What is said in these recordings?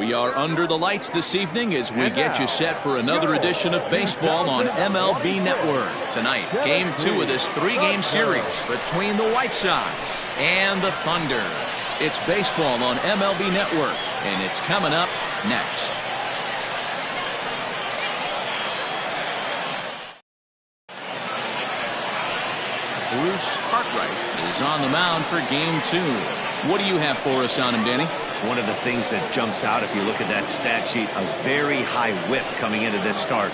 We are under the lights this evening as we get you set for another edition of baseball on MLB Network. Tonight, Game 2 of this 3-game series between the White Sox and the Thunder. It's baseball on MLB Network, and it's coming up next. Bruce Cartwright is on the mound for Game 2. What do you have for us on him, Danny? One of the things that jumps out if you look at that stat sheet, a very high whip coming into this start.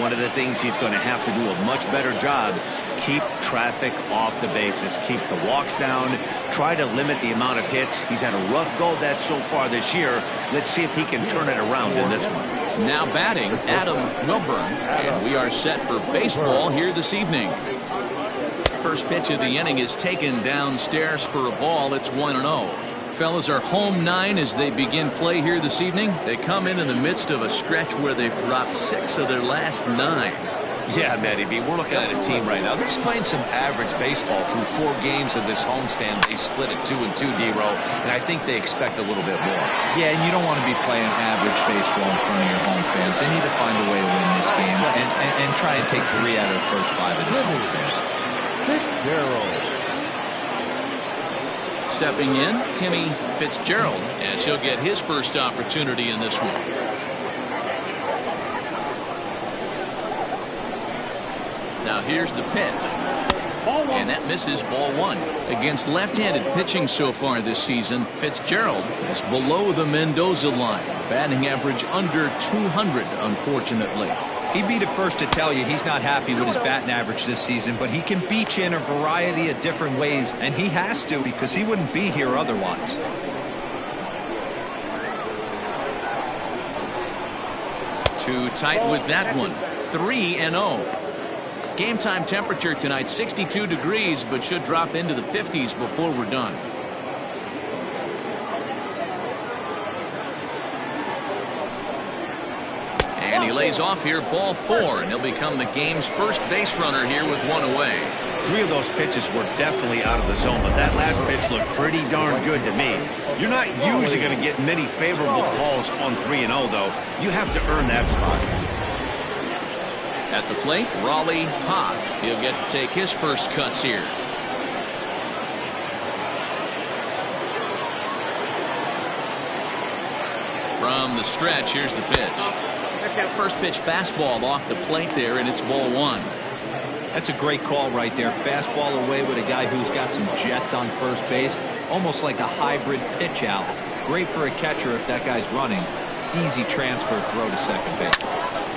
One of the things he's going to have to do a much better job, keep traffic off the bases, keep the walks down, try to limit the amount of hits. He's had a rough go of that so far this year. Let's see if he can turn it around in this one. Now batting, Adam Wilburn, and we are set for baseball here this evening. First pitch of the inning is taken downstairs for a ball. It's 1-0. Fellas are home 9 as they begin play here this evening. They come in the midst of a stretch where they've dropped 6 of their last 9. Yeah, Matty B, we're looking at a team right now. They're just playing some average baseball through 4 games of this homestand. They split it 2-2, D-Row, and I think they expect a little bit more. Yeah, and you don't want to be playing average baseball in front of your home fans. They need to find a way to win this game and try and take 3 out of the first 5 of this homestand. Stepping in, Timmy Fitzgerald, as he'll get his first opportunity in this one. Now here's the pitch. And that misses, ball 1. Against left-handed pitching so far this season, Fitzgerald is below the Mendoza line. Batting average under 200, unfortunately. He'd be the first to tell you he's not happy with his batting average this season, but he can beat you in a variety of different ways, and he has to because he wouldn't be here otherwise. Too tight with that one. 3-0. Game time temperature tonight 62 degrees, but should drop into the 50s before we're done. And he lays off here, ball 4, and he'll become the game's first base runner here with 1 away. 3 of those pitches were definitely out of the zone, but that last pitch looked pretty darn good to me. You're not usually going to get many favorable calls on 3-0, though. You have to earn that spot. At the plate, Raleigh Toth. He'll get to take his first cuts here. From the stretch, here's the pitch. First pitch fastball off the plate there, and it's ball 1. That's a great call right there. Fastball away with a guy who's got some jets on first base. Almost like a hybrid pitch out. Great for a catcher if that guy's running. Easy transfer throw to second base.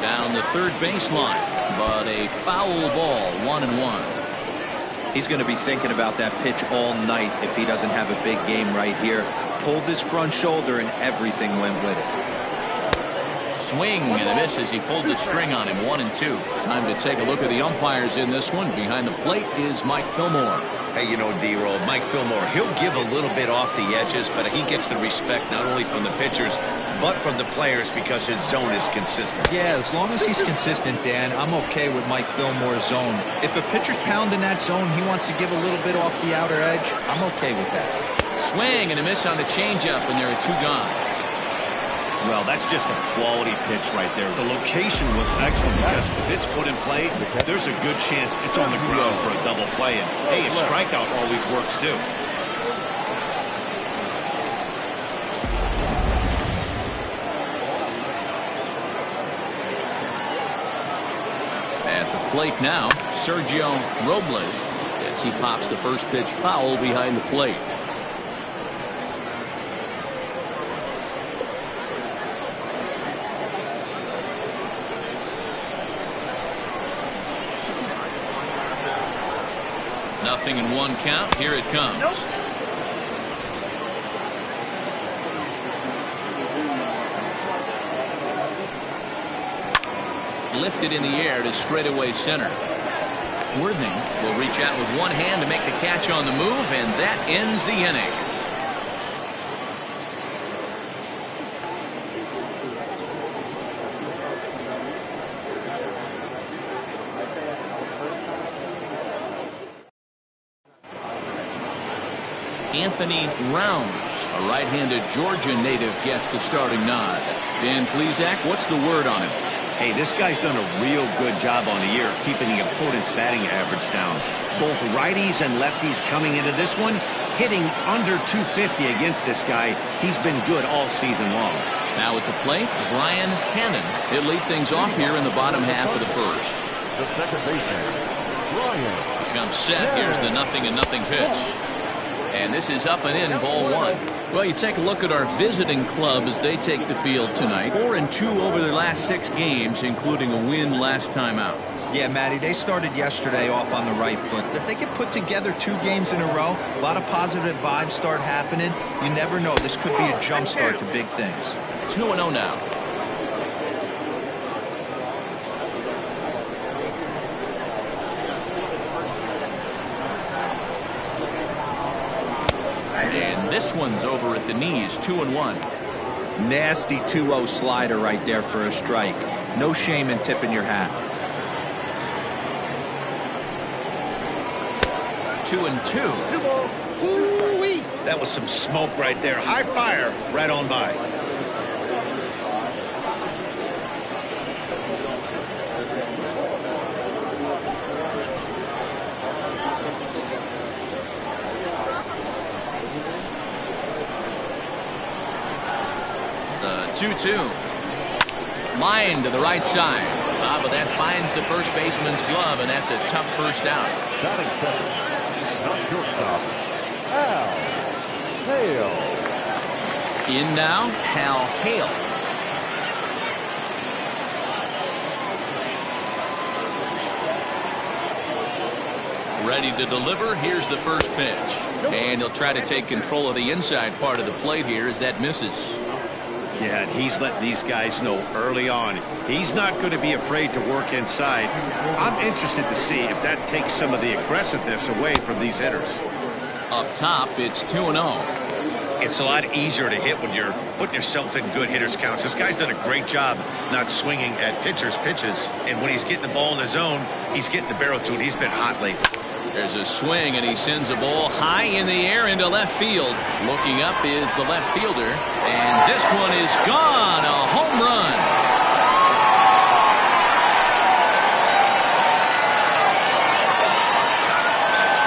Down the third baseline, but a foul ball, 1-1. He's going to be thinking about that pitch all night if he doesn't have a big game right here. Pulled his front shoulder and everything went with it. Swing and a miss as he pulled the string on him. 1-2. Time to take a look at the umpires in this one. Behind the plate is Mike Fillmore. Hey, you know, D-Roll, Mike Fillmore, he'll give a little bit off the edges, but he gets the respect not only from the pitchers, but from the players because his zone is consistent. Yeah, as long as he's consistent, Dan, I'm okay with Mike Fillmore's zone. If a pitcher's pounding that zone, he wants to give a little bit off the outer edge, I'm okay with that. Swing and a miss on the changeup, and there are 2 gone. Well, that's just a quality pitch right there. The location was excellent because if it's put in play, there's a good chance it's on the ground for a double play. And, hey, a strikeout always works, too. At the plate now, Sergio Robles, as he pops the first pitch foul behind the plate. Nothing in 1 count. Here it comes. Lifted in the air to straightaway center. Worthing will reach out with 1 hand to make the catch on the move, and that ends the inning. Anthony Rounds, a right-handed Georgia native, gets the starting nod. Dan Plesac, what's the word on him? Hey, this guy's done a real good job on the year keeping the opponent's batting average down. Both righties and lefties coming into this one, hitting under 250 against this guy. He's been good all season long. Now at the plate, Brian Hannon. He'll lead things off here in the bottom half of the first. The second baseman, Brian. Comes set. Here's the 0-0 pitch. And this is up and in, ball one. Well, you take a look at our visiting club as they take the field tonight. 4-2 over their last 6 games, including a win last time out. Yeah, Matty, they started yesterday off on the right foot. If they can put together 2 games in a row, a lot of positive vibes start happening. You never know. This could be a jump start to big things. 2-0 now. And this one's over at the knees, 2-1. Nasty 2-0 slider right there for a strike. No shame in tipping your hat. 2-2. Ooh-wee. That was some smoke right there. High fire right on by. The 2-2. Line to the right side. But that finds the first baseman's glove, and that's a tough first out. Batting second, not shortstop, Hal Hale. In now, Hal Hale. Ready to deliver. Here's the first pitch. And he'll try to take control of the inside part of the plate here as that misses. Yeah, and he's letting these guys know early on he's not going to be afraid to work inside. I'm interested to see if that takes some of the aggressiveness away from these hitters. Up top, it's 2-0. It's a lot easier to hit when you're putting yourself in good hitters counts. This guy's done a great job not swinging at pitchers' pitches. And when he's getting the ball in the zone, he's getting the barrel to it. He's been hot lately. There's a swing, and he sends a ball high in the air into left field. Looking up is the left fielder, and this one is gone. A home run.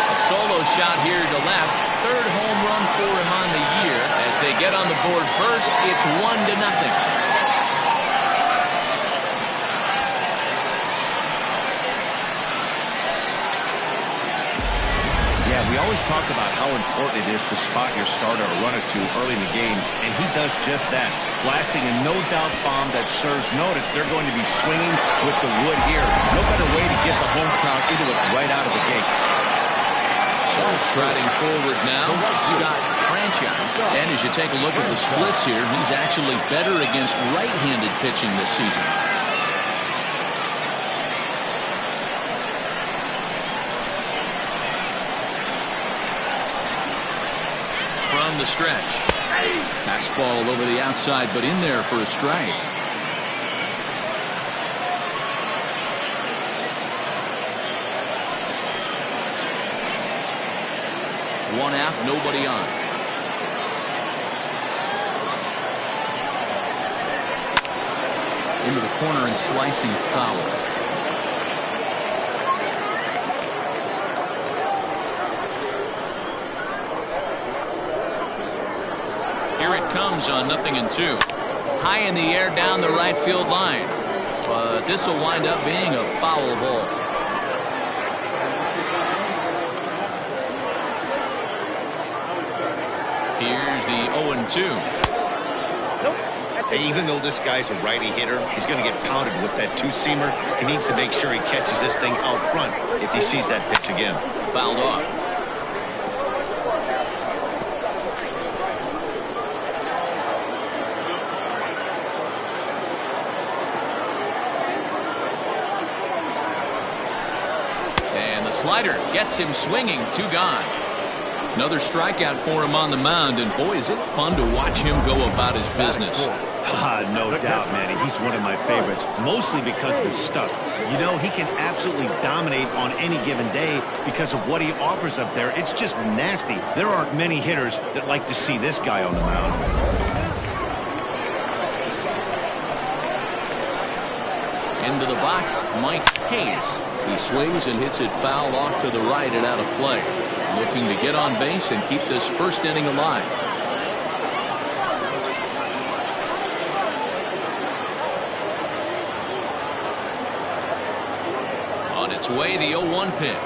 A solo shot here to left. Third home run for him on the year. As they get on the board first, it's 1-0. We always talk about how important it is to spot your starter a run or two early in the game, and he does just that, blasting a no-doubt bomb that serves notice. They're going to be swinging with the wood here. No better way to get the home crowd into it right out of the gates. So striding forward now, Scott Franchise. And as you take a look at the splits here, he's actually better against right-handed pitching this season. From the stretch. Fastball over the outside, but in there for a strike. One out, nobody on. Into the corner and slicing foul. Here it comes on 0-2. High in the air down the right field line. But this will wind up being a foul ball. Here's the 0-2. Even though this guy's a righty hitter, he's going to get pounded with that two-seamer. He needs to make sure he catches this thing out front if he sees that pitch again. Fouled off. Slider gets him swinging. 2 gone. Another strikeout for him on the mound, and boy, is it fun to watch him go about his business. No doubt, Manny. He's one of my favorites, mostly because of his stuff. You know, he can absolutely dominate on any given day because of what he offers up there. It's just nasty. There aren't many hitters that like to see this guy on the mound. Into the box, Mike Hayes. He swings and hits it foul off to the right and out of play. Looking to get on base and keep this first inning alive. On its way, the 0-1 pitch.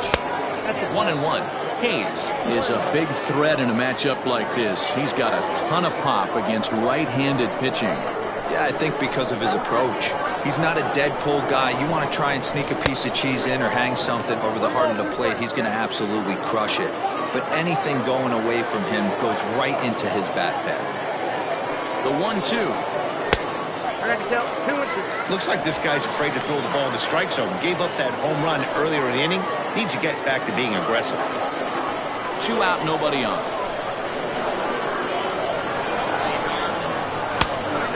1-1. Hayes is a big threat in a matchup like this. He's got a ton of pop against right-handed pitching. Yeah, I think because of his approach. He's not a dead pull guy. You want to try and sneak a piece of cheese in or hang something over the heart of the plate, he's going to absolutely crush it. But anything going away from him goes right into his bat path. The 1-2. Looks like this guy's afraid to throw the ball in the strike zone. Gave up that home run earlier in the inning. Needs to get back to being aggressive. 2 out, nobody on.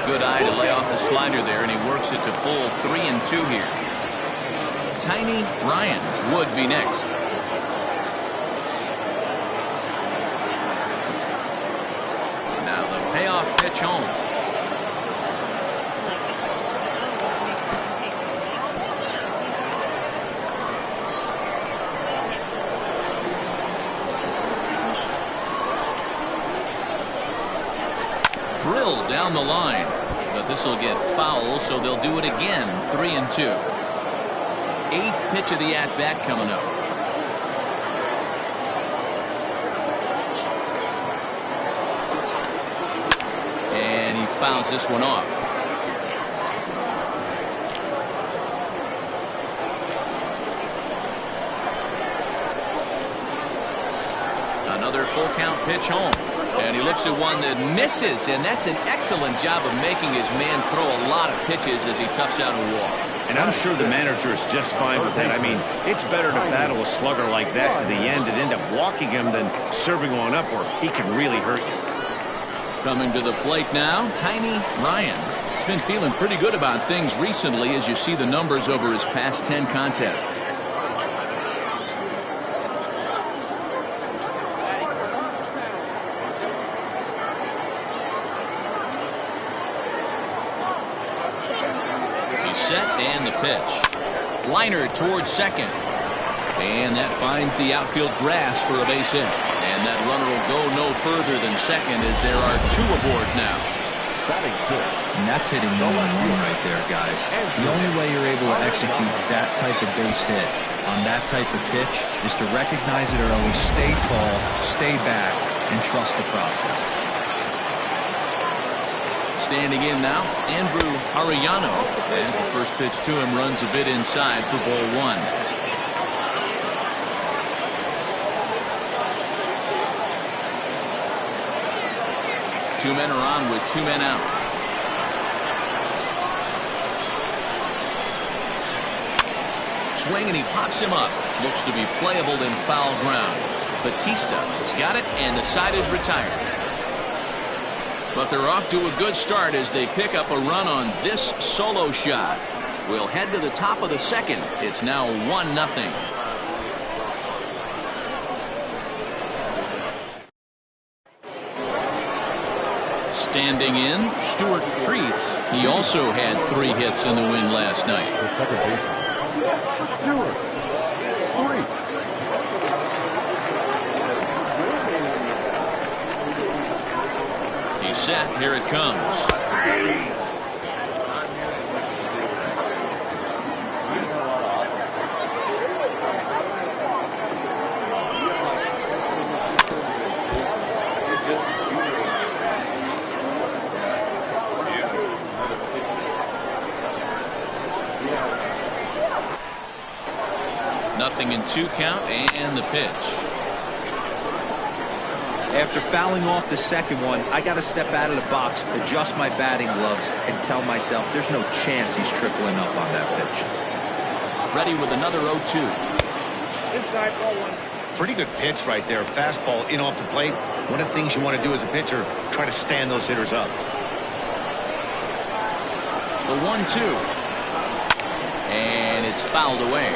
Good eye to lay off the slider there, and he works it to full 3-2 here. Tiny Ryan would be next. Now the payoff pitch home. Drilled down the line, but this will get foul, so they'll do it again. 3-2. 8th pitch of the at-bat coming up. And he fouls this one off. Another full count pitch home. And he looks at one that misses, and that's an excellent job of making his man throw a lot of pitches as he toughs out a walk. And I'm sure the manager is just fine with that. I mean, it's better to battle a slugger like that to the end and end up walking him than serving one up where he can really hurt you. Coming to the plate now, Tiny Ryan. He's been feeling pretty good about things recently as you see the numbers over his past 10 contests. Set and the pitch. Liner towards second. And that finds the outfield grass for a base hit. And that runner will go no further than second as there are 2 aboard now. And that's hitting no one right there, guys. The only way you're able to execute that type of base hit on that type of pitch is to recognize it early, stay tall, stay back, and trust the process. Standing in now, Andrew Arellano, as the first pitch to him runs a bit inside for ball 1. Two men are on with 2 men out. Swing and he pops him up. Looks to be playable in foul ground. Batista has got it, and the side is retired. But they're off to a good start as they pick up a run on this solo shot. We'll head to the top of the second. It's now 1-0. Standing in, Stuart Creeds. He also had 3 hits in the win last night. The second baseman, Stuart Creeds. Set. Here it comes. Nothing in 2 count and the pitch. After fouling off the second one, I got to step out of the box, adjust my batting gloves, and tell myself there's no chance he's tripling up on that pitch. Ready with another 0-2. Inside ball 1. Pretty good pitch right there. Fastball in off the plate. One of the things you want to do as a pitcher, try to stand those hitters up. The 1-2. And it's fouled away.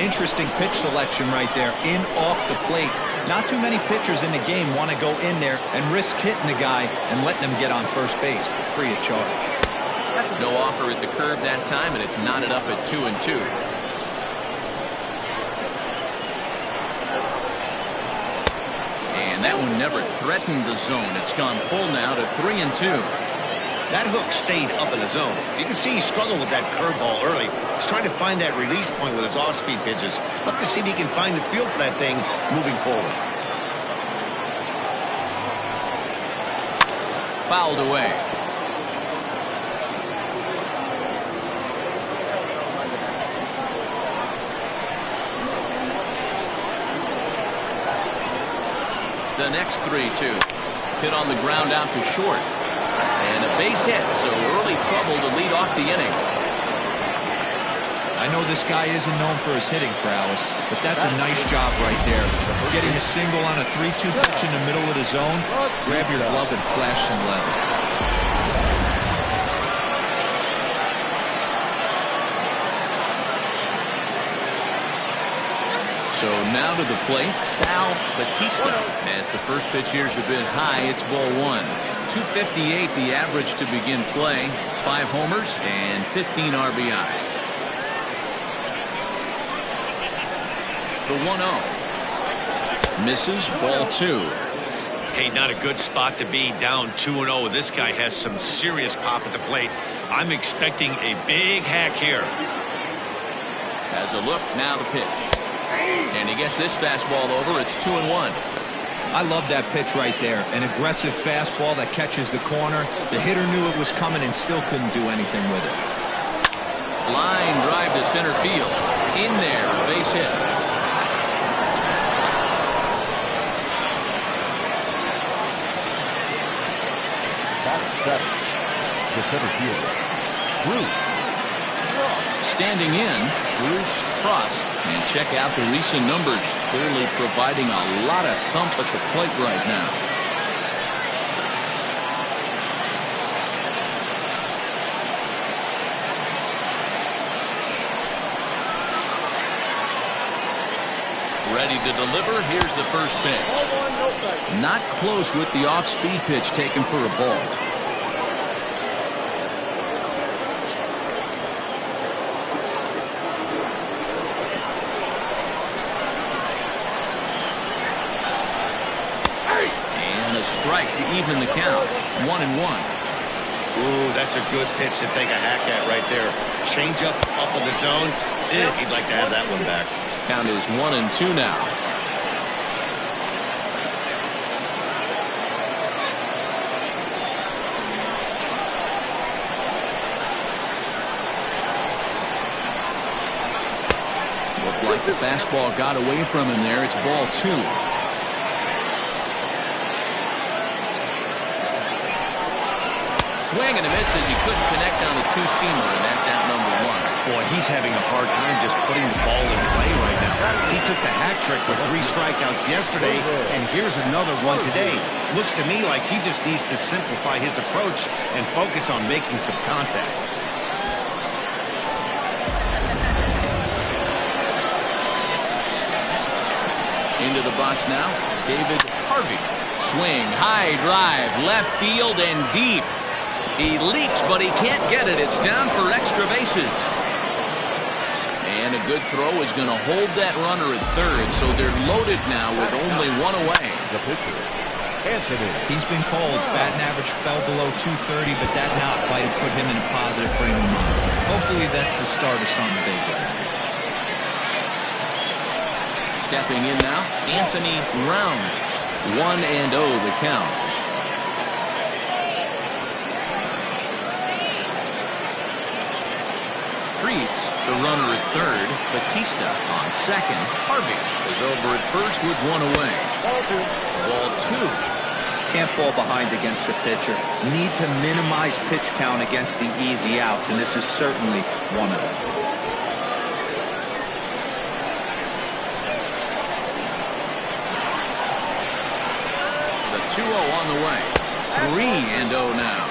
Interesting pitch selection right there. In off the plate. Not too many pitchers in the game want to go in there and risk hitting the guy and letting him get on first base free of charge. No offer at the curve that time, and it's knotted up at 2-2. And that one never threatened the zone. It's gone full now to 3-2. That hook stayed up in the zone. You can see he struggled with that curveball early. He's trying to find that release point with his off-speed pitches. Look to see if he can find the feel for that thing moving forward. Fouled away. The next 3-2. Hit on the ground out to short. And a base hit, so early trouble to lead off the inning. I know this guy isn't known for his hitting prowess, but that's a nice job right there. Getting a single on a 3-2 pitch in the middle of the zone. Grab your glove and flash some leather. So now to the plate, Sal Batista. As the first pitch here's a bit high, it's ball one. 258 the average to begin play. 5 homers and 15 RBIs. The 1-0. Misses, ball 2. Hey, not a good spot to be, down 2-0. This guy has some serious pop at the plate. I'm expecting a big hack here. Has a look, now the pitch. And he gets this fastball over. It's 2-1. I love that pitch right there. An aggressive fastball that catches the corner. The hitter knew it was coming and still couldn't do anything with it. Line drive to center field. In there, a base hit. The center fielder, Bruce. Standing in, Bruce Frost. And check out the recent numbers. Clearly providing a lot of thump at the plate right now. Ready to deliver. Here's the first pitch. Not close with the off-speed pitch taken for a ball. Strike to even the count. 1-1. Ooh, that's a good pitch to take a hack at right there. Change up in the zone. He'd like to have that one back. Count is 1-2 now. Looked like the fastball got away from him there. It's ball 2. Swing and a miss as he couldn't connect on the two-seamer, and that's out number 1. Boy, he's having a hard time just putting the ball in play right now. He took the hat trick with 3 strikeouts yesterday, and here's another one today. Looks to me like he just needs to simplify his approach and focus on making some contact. Into the box now, David Harvey. Swing, high drive, left field and deep. He leaps, but he can't get it. It's down for extra bases. And a good throw is going to hold that runner at third, so they're loaded now with only 1 away. The pitcher, Anthony. He's been cold. Batting average fell below 230, but that knock might have put him in a positive frame of mind. Hopefully that's the start of something big there. Stepping in now, Anthony Rounds. 1-0 the count. Treats the runner at third. Batista on second. Harvey is over at first with 1 away. Ball 2. Can't fall behind against the pitcher. Need to minimize pitch count against the easy outs, and this is certainly one of them. The 2-0 on the way. 3-0 now.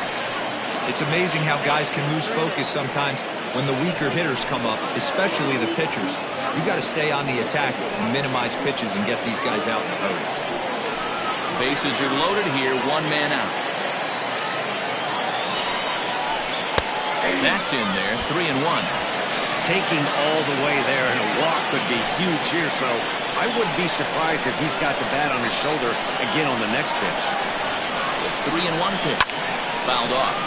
It's amazing how guys can lose focus sometimes when the weaker hitters come up, especially the pitchers. You got to stay on the attack and minimize pitches and get these guys out in a hurry. Bases are loaded here, one man out. That's in there, 3-1. Taking all the way there, and a walk could be huge here, so I wouldn't be surprised if he's got the bat on his shoulder again on the next pitch. The 3-1 pitch. Fouled off.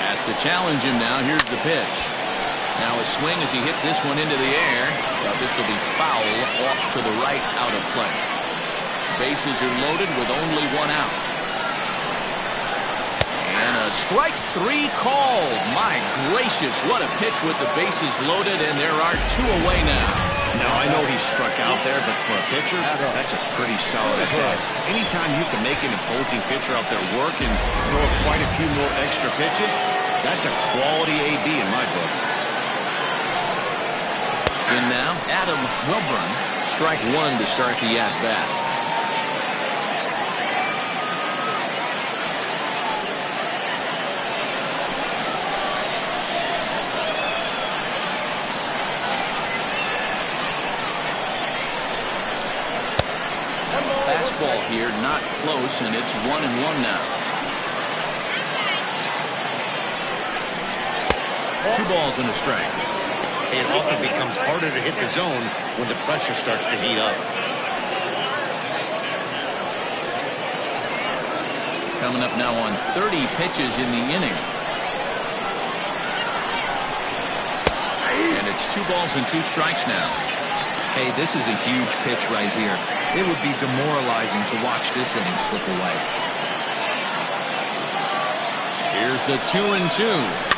Has to challenge him now. Here's the pitch. Now a swing as he hits this one into the air. But this will be foul off to the right, out of play. Bases are loaded with only one out. And a strike 3 called. My gracious, what a pitch with the bases loaded, and there are 2 away now. Now, I know he struck out there, but for a pitcher, that's a pretty solid at bat. Anytime you can make an opposing pitcher out there work and throw quite a few more extra pitches, that's a quality AB in my book. And now, Adam Wilburn, strike 1 to start the at-bat. Fastball here, not close, and it's 1-1 now. 2 balls and a strike. It often becomes harder to hit the zone when the pressure starts to heat up. Coming up now on 30 pitches in the inning. And it's 2 balls and 2 strikes now. Hey, this is a huge pitch right here. It would be demoralizing to watch this inning slip away. Here's the 2-2.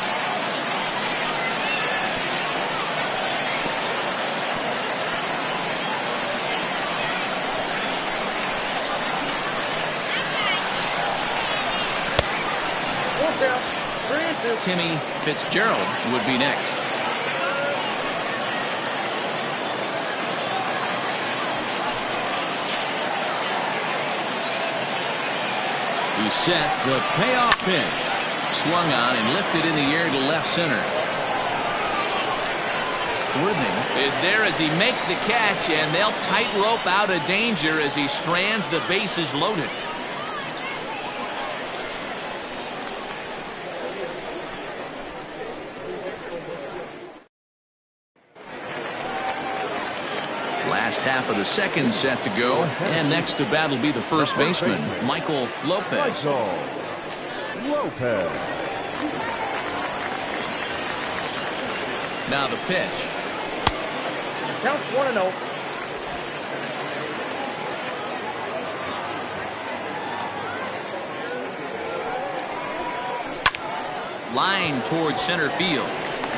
Timmy Fitzgerald would be next. He set the payoff pitch. Swung on and lifted in the air to left center. Worthing is there as he makes the catch, and they'll tightrope out of danger as he strands the bases loaded. Last half of the second set to go, and next to bat will be the first baseman, Michael Lopez. Now the pitch. Counts 1-0. Line towards center field.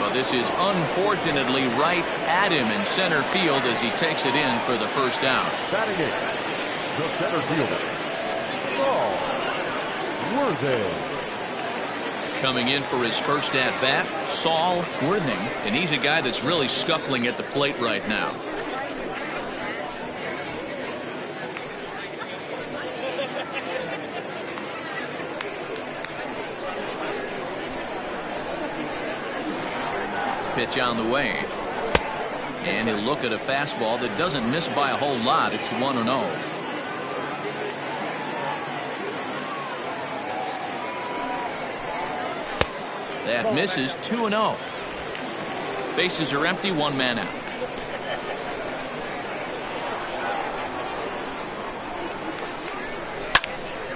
But this is unfortunately right at him in center field as he takes it in for the first out. Batting it, the center fielder, Worthing. Coming in for his first at-bat, Saul Worthing, and he's a guy that's really scuffling at the plate right now. Pitch on the way. And he'll look at a fastball that doesn't miss by a whole lot. It's 1-0. That misses. 2-0. Bases are empty. 1 man out.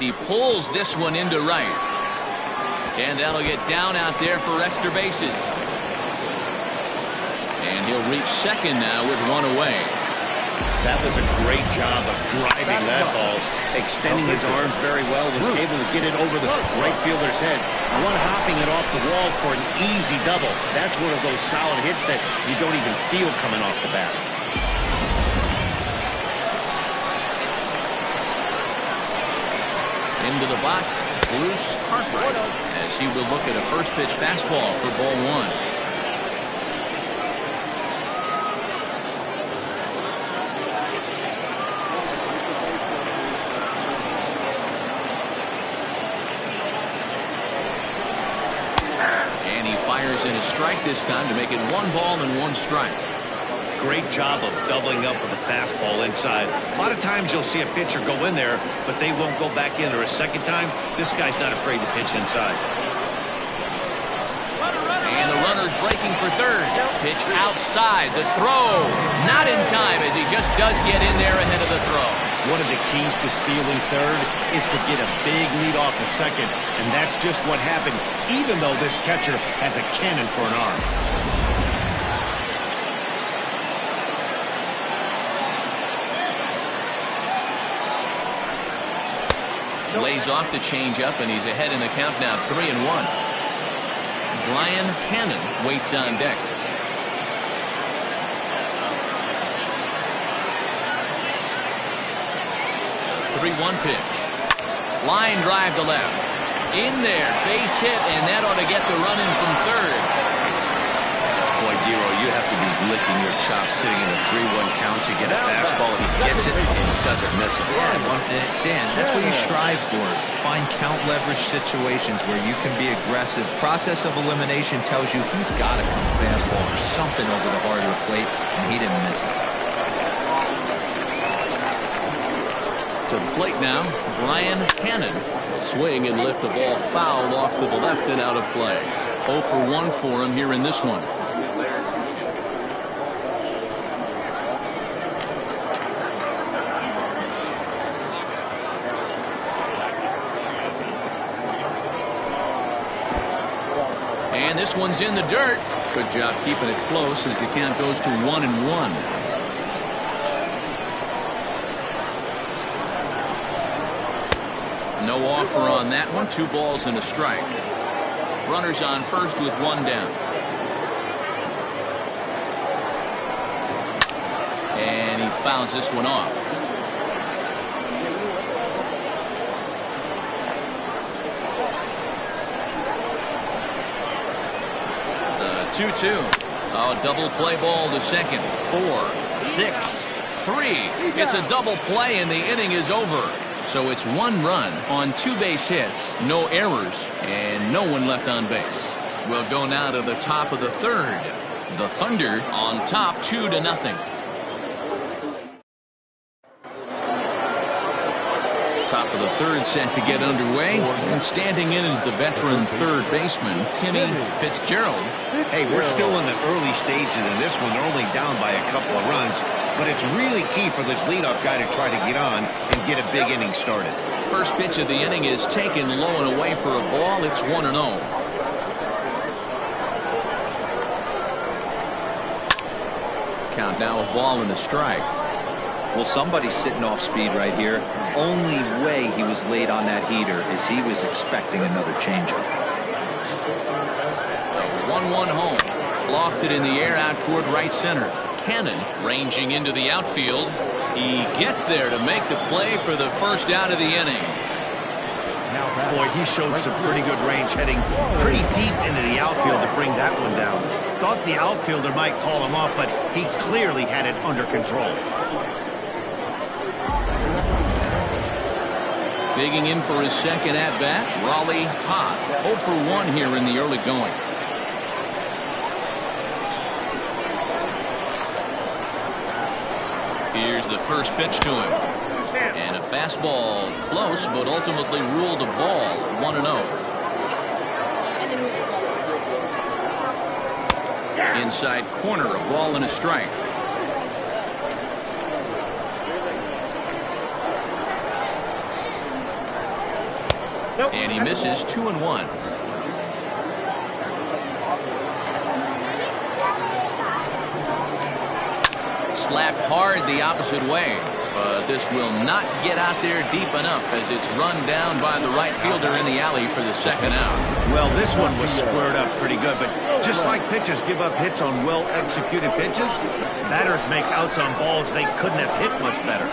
He pulls this one into right. And that'll get down out there for extra bases. And he'll reach second now with 1 away. That was a great job of driving that ball, extending his arms very well, was able to get it over the right fielder's head. One hopping it off the wall for an easy double. That's one of those solid hits that you don't even feel coming off the bat. Into the box, Bruce Cartwright, as he will look at a first pitch fastball for ball 1. and a strike this time to make it 1 ball and 1 strike. Great job of doubling up with a fastball inside. A lot of times you'll see a pitcher go in there, but they won't go back in there a second time. This guy's not afraid to pitch inside. And the runner's breaking for third. Pitch outside. The throw. Not in time as he just does get in there ahead of the throw. One of the keys to stealing third is to get a big lead off the second, and that's just what happened, even though this catcher has a cannon for an arm. Lays off the changeup, and he's ahead in the count now, 3-1. Brian Cannon waits on deck. 3-1 pitch. Line drive to left. In there, base hit, and that ought to get the run in from third. Boy, Dero, you have to be licking your chops sitting in a 3-1 count. You get a fastball, he gets it, and doesn't miss it. Dan, that's what you strive for. Find count leverage situations where you can be aggressive. Process of elimination tells you he's got to come fastball or something over the heart of the plate, and he didn't miss it. To the plate now, Brian Cannon will swing and lift the ball foul off to the left and out of play. 0 for 1 for him here in this one. And this one's in the dirt. Good job keeping it close as the count goes to 1-1. No offer on that one. 2 balls and a strike. Runners on first with 1 down. And he fouls this one off. The 2-2. Oh, double play ball to second. 4, 6, 3. It's a double play and the inning is over. So it's 1 run on 2 base hits, no errors, and no one left on base. We'll go now to the top of the third. The Thunder on top 2-0. Top of the third set to get underway, and standing in is the veteran third baseman, Timmy Fitzgerald. Hey, we're still in the early stages in this one. They're only down by a couple of runs, but it's really key for this leadoff guy to try to get on and get a big inning started. First pitch of the inning is taken low and away for a ball. It's 1-0. Count now, a ball and a strike. Well, somebody's sitting off speed right here. Only way he was late on that heater is he was expecting another changeup. The 1-1 home. Lofted in the air out toward right center. Cannon ranging into the outfield. He gets there to make the play for the first out of the inning. Boy, he showed some pretty good range heading pretty deep into the outfield to bring that one down. Thought the outfielder might call him off, but he clearly had it under control. Digging in for his second at-bat, Raleigh Toth. 0 for 1 here in the early going. Here's the first pitch to him. And a fastball close, but ultimately ruled a ball. 1-0. Inside corner, a ball and a strike. And he misses 2-1. Slapped hard the opposite way, but this will not get out there deep enough as it's run down by the right fielder in the alley for the second out. Well, this one was squared up pretty good, but just like pitchers give up hits on well-executed pitches, batters make outs on balls they couldn't have hit much better.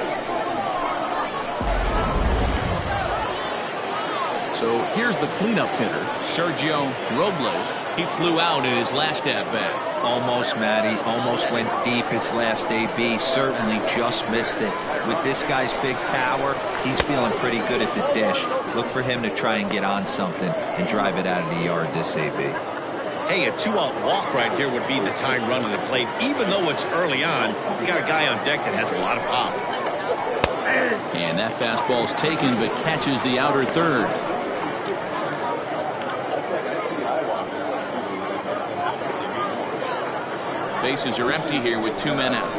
So here's the cleanup hitter, Sergio Robles. He flew out in his last at-bat. Almost, Matty. Almost went deep his last AB. Certainly just missed it. With this guy's big power, he's feeling pretty good at the dish. Look for him to try and get on something and drive it out of the yard this AB. Hey, a 2-out walk right here would be the time running the plate. Even though it's early on, you got a guy on deck that has a lot of pop. And that fastball's taken but catches the outer third. Bases are empty here with 2 men out.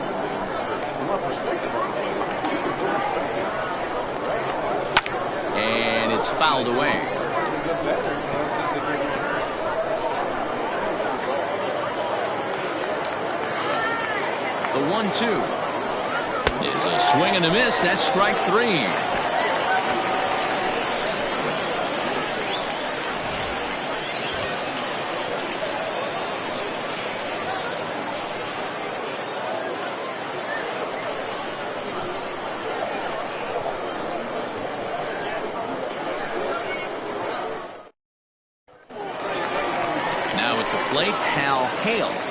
And it's fouled away. The 1-2 is a swing and a miss. That's strike 3.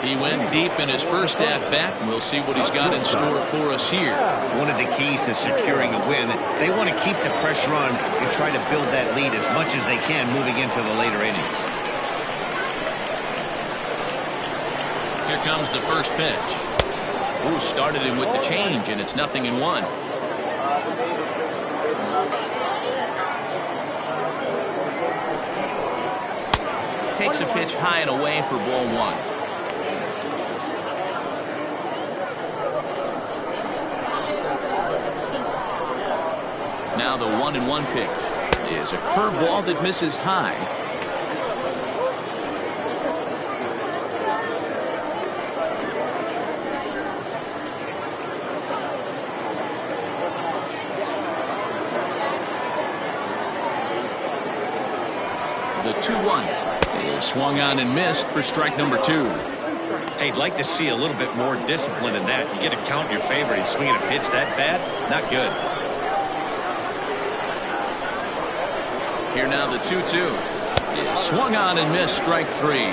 He went deep in his first at-bat, and we'll see what he's got in store for us here. One of the keys to securing a win, they want to keep the pressure on and try to build that lead as much as they can moving into the later innings. Here comes the first pitch. Ooh, started him with the change, and it's 0-1. Takes a pitch high and away for ball 1. Now the 1-1 pitch is a curveball that misses high. The 2-1 is swung on and missed for strike number 2. Hey, I'd like to see a little bit more discipline in that. You get a count in your favor. He's swinging a pitch that bad, not good. Here now the 2-2 is swung on and missed, strike 3.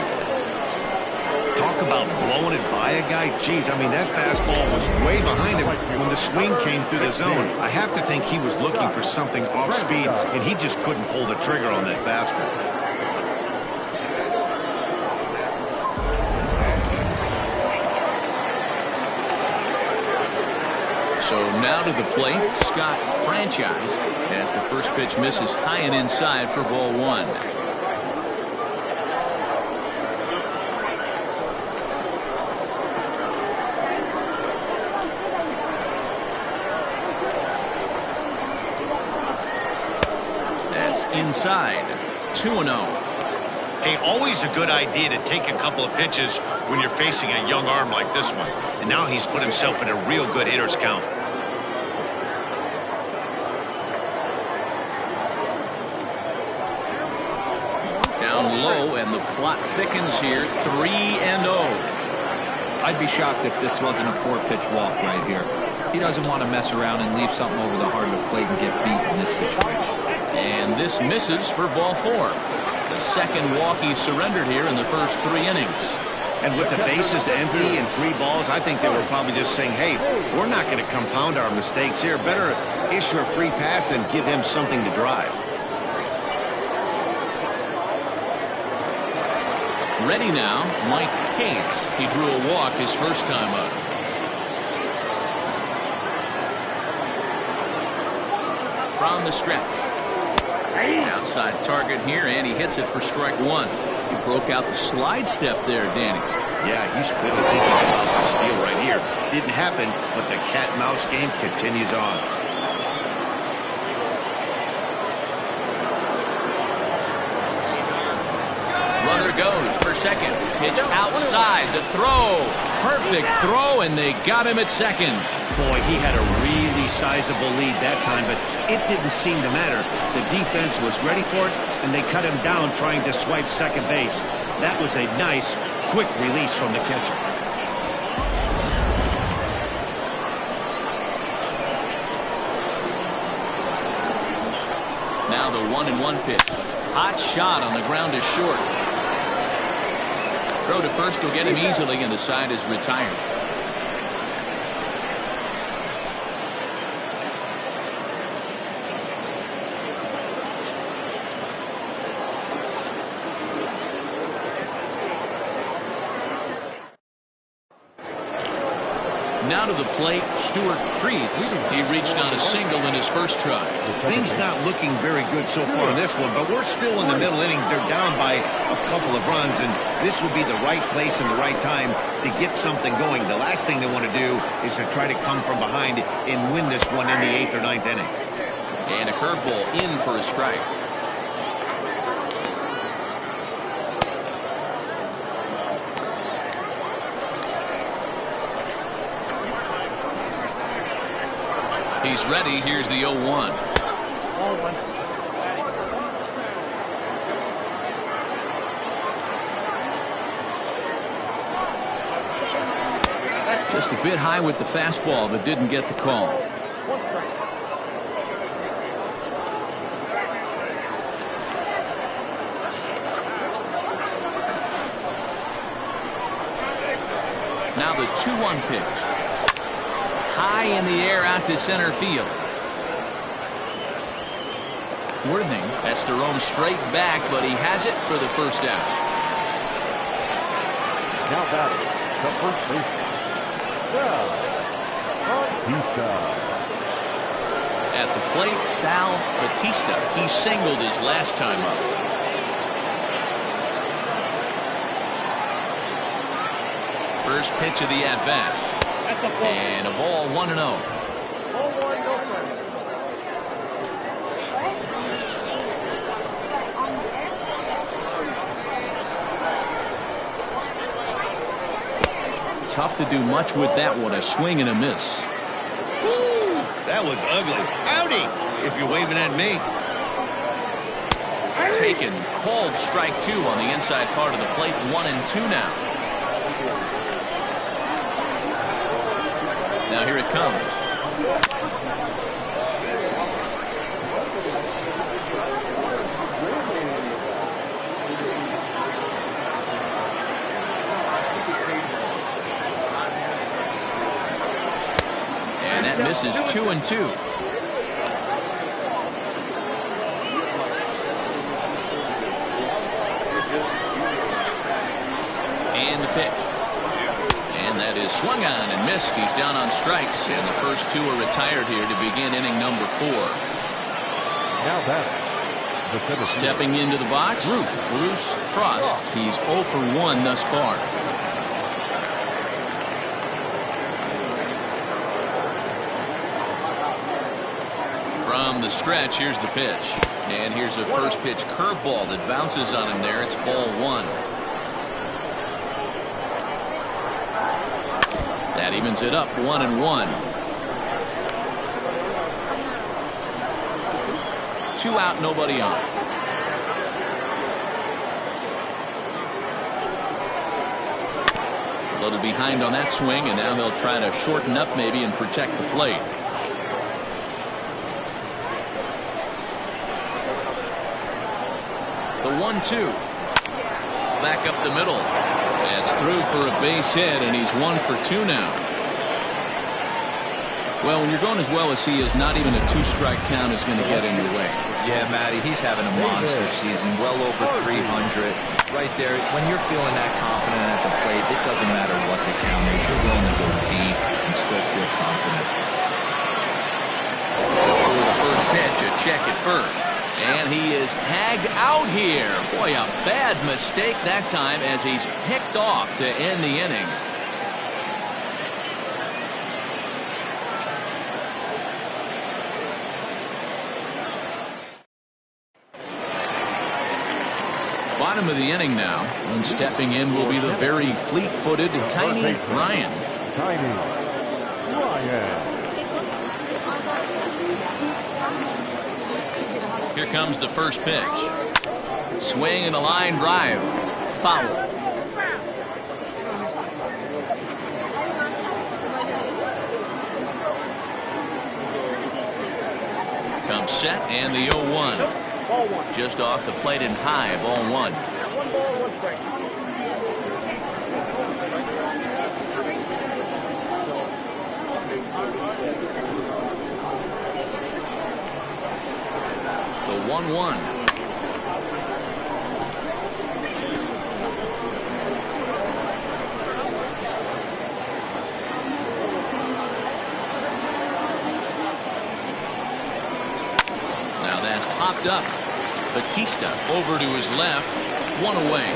Talk about blowing it by a guy. Geez, I mean, that fastball was way behind him when the swing came through the zone. I have to think he was looking for something off speed, and he just couldn't pull the trigger on that fastball. So now to the plate, Scott Franchise, as the first pitch misses high and inside for ball 1. That's inside. 2-0. Hey, always a good idea to take a couple of pitches when you're facing a young arm like this one. And now he's put himself in a real good hitter's count. Down low, and the plot thickens here. 3-0. I'd be shocked if this wasn't a 4-pitch walk right here. He doesn't want to mess around and leave something over the heart of the plate and get beat in this situation. And this misses for ball 4. The second walk he surrendered here in the first 3 innings. And with the bases empty and 3 balls, I think they were probably just saying, hey, we're not going to compound our mistakes here. Better issue a free pass and give him something to drive. Ready now, Mike Hayes. He drew a walk his first time up. From the stretch. Outside target here, and he hits it for strike 1. He broke out the slide step there, Danny. Yeah, he's clearly thinking about the steal right here. Didn't happen, but the cat-mouse game continues on. Runner goes for second. Pitch outside. The throw. Perfect throw, and they got him at second. Boy, he had a really sizable lead that time, but it didn't seem to matter. The defense was ready for it, and they cut him down trying to swipe second base. That was a nice, quick release from the catcher. Now the 1-1 pitch. Hot shot on the ground is short. Throw to first will get him easily, and the side is retired. Now to the plate, Stuart Creeds. He reached on a single in his first try. Things not looking very good so far in this one, but we're still in the middle innings. They're down by a couple of runs, and this would be the right place and the right time to get something going. The last thing they want to do is to try to come from behind and win this one in the 8th or 9th inning. And a curveball in for a strike. He's ready. Here's the 0-1. Just a bit high with the fastball, but didn't get the call. Now the 2-1 pitch. High in the air out to center field. Worthing has to roam straight back, but he has it for the first out. Now batting, the first baseman, At the plate, Sal Batista. He singled his last time up. First pitch of the at-bat. And a ball, 1-0. Tough to do much with that one. A swing and a miss. Woo! That was ugly. Howdy, if you're waving at me. Taken. Called strike 2 on the inside part of the plate. 1-2 now. Now here it comes. And that misses 2-2. And the pitch. And that is swung on and missed. He's down on strikes, and the first 2 are retired here to begin inning number 4. now batting, the Stepping into the box, Bruce Frost. He's 0 for 1 thus far. From the stretch, here's the pitch. And here's a first pitch curveball that bounces on him there. It's ball 1. That evens it up, 1-1. 2 out, nobody on. A little behind on that swing, and now they'll try to shorten up maybe and protect the plate. The 1-2. Back up the middle. That's through for a base hit, and he's 1 for 2 now. Well, when you're going as well as he is, not even a 2-strike count is going to get in your way. Yeah, Matty, he's having a monster season, well over 300. Right there, when you're feeling that confident at the plate, it doesn't matter what the count is. You're willing to go deep and still feel confident. For the first pitch, a check at first. And he is tagged out here. Boy, a bad mistake that time as he's picked off to end the inning. Bottom of the inning now, and stepping in will be the very fleet-footed Tiny Ryan. Here comes the first pitch. Swing and a line drive. Foul. Comes set and the 0-1. Just off the plate and high, ball 1. 1 ball, 1 strike. The 1-1. popped up. Batista over to his left. One away.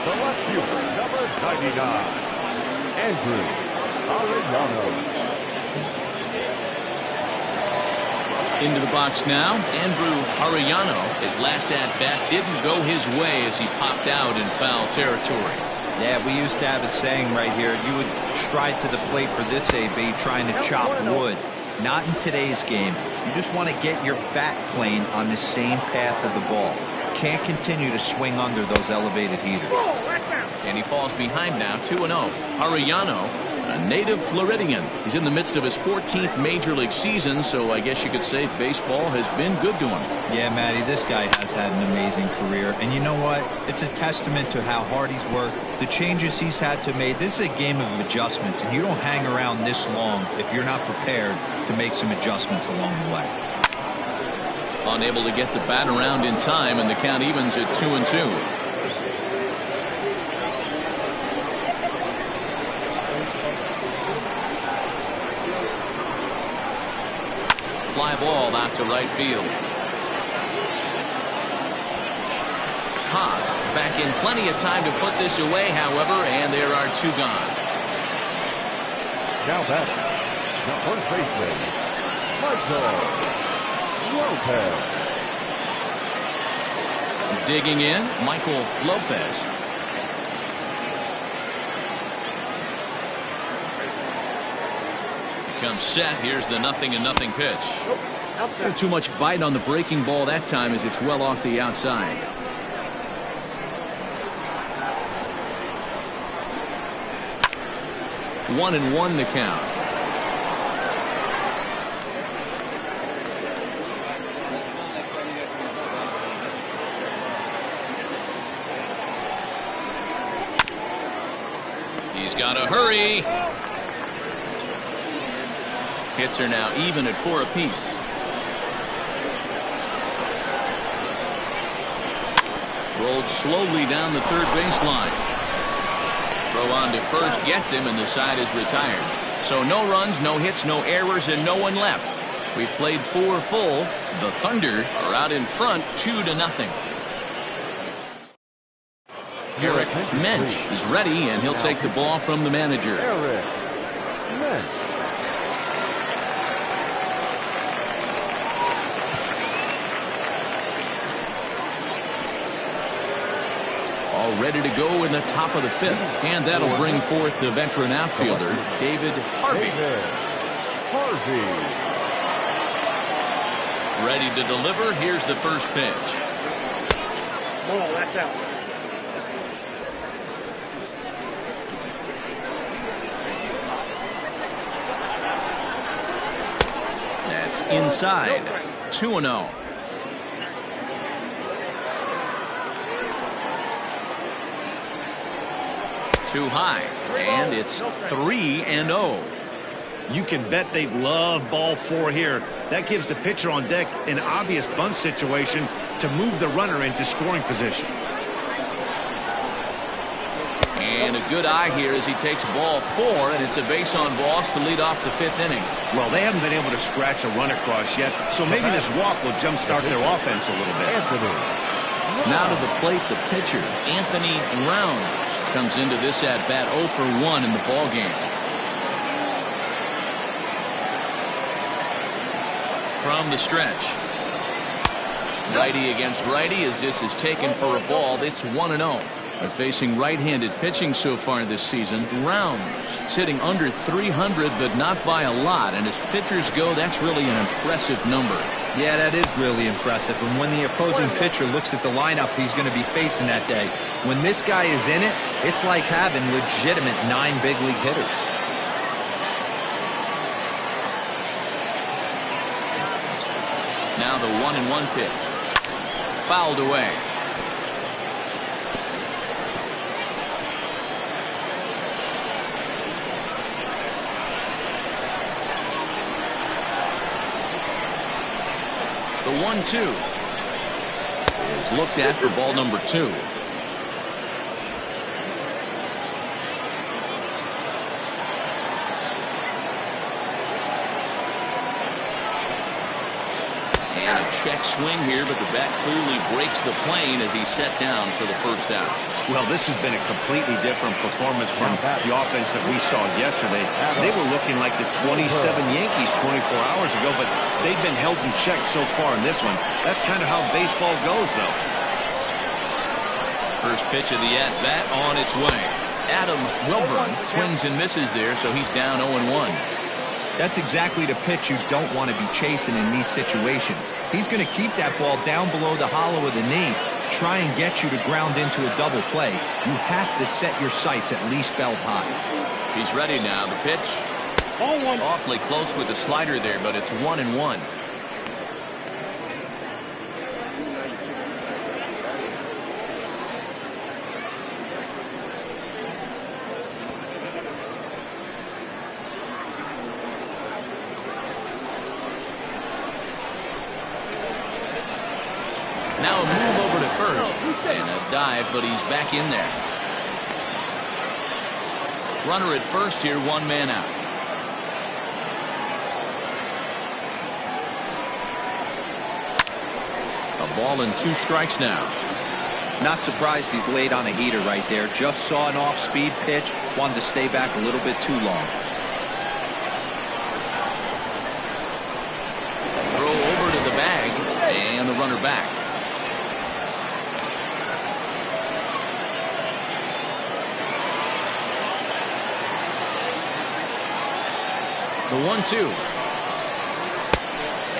The left fielder, number 99, Andrew Arellano. Into the box now, Andrew Arellano. His last at-bat didn't go his way as he popped out in foul territory. Yeah, we used to have a saying right here. You would stride to the plate for this AB trying to chop wood. Not in today's game. You just want to get your bat plane on the same path of the ball. Can't continue to swing under those elevated heaters. And he falls behind now, 2-0. Arellano, a native Floridian. He's in the midst of his 14th major league season, so I guess you could say baseball has been good to him. Yeah, Matty, this guy has had an amazing career. And you know what? It's a testament to how hard he's worked, the changes he's had to make. This is a game of adjustments, and you don't hang around this long if you're not prepared to make some adjustments along the way. Unable to get the bat around in time, and the count evens at 2-2. Fly ball out to right field. Todd is back in plenty of time to put this away, however, and there are two gone. Now batting, the first baseman, Michael Lopez. Digging in, Michael Lopez. Comes set. Here's the 0-0 pitch. Not too much bite on the breaking ball that time as it's well off the outside. One and one to count. He's got to hurry. Hits are now even at 4 apiece. Rolled slowly down the third baseline. Throw on to first gets him, and the side is retired. So no runs, no hits, no errors, and no one left. We played 4 full. The Thunder are out in front 2-0. Eric Mensch is ready, and he'll take the ball from the manager. Eric Mensch. All ready to go in the top of the 5th, and that'll bring forth the veteran outfielder, David Harvey. Ready to deliver. Here's the first pitch. Ball, that's out. That's inside. 2-0. Too high, and it's 3-0. You can bet they love ball 4 here. That gives the pitcher on deck an obvious bunt situation to move the runner into scoring position. And a good eye here as he takes ball 4, and it's a base on balls to lead off the 5th inning. Well, they haven't been able to scratch a run across yet, so maybe this walk will jumpstart their offense a little bit. Now to the plate, the pitcher, Anthony Rounds, comes into this at-bat 0 for 1 in the ballgame. From the stretch. Righty against righty as this is taken for a ball. It's 1-0. They're facing right-handed pitching so far this season. Rounds sitting under 300, but not by a lot. And as pitchers go, that's really an impressive number. Yeah, that is really impressive. And when the opposing pitcher looks at the lineup he's going to be facing that day, when this guy is in it, it's like having legitimate 9 big league hitters. Now the 1-1 pitch. Fouled away. The 1-2 is looked at for ball number 2. And a check swing here, but the bat clearly breaks the plane as he's set down for the first out. Well, this has been a completely different performance from the offense that we saw yesterday. They were looking like the 27 Yankees 24 hours ago, but they've been held in check so far in this one. That's kind of how baseball goes, though. First pitch of the at-bat on its way. Adam Wilburn swings and misses there, so he's down 0-1. That's exactly the pitch you don't want to be chasing in these situations. He's going to keep that ball down below the hollow of the knee, try and get you to ground into a double play. You have to set your sights at least belt high. He's ready now. The pitch. Awfully close with the slider there, but it's 1-1. Now a move over to first, and a dive, but he's back in there. Runner at first here, one man out. A ball and 2 strikes now. Not surprised he's laid on a heater right there. Just saw an off-speed pitch, wanted to stay back a little bit too long. Throw over to the bag, and the runner back. The 1-2.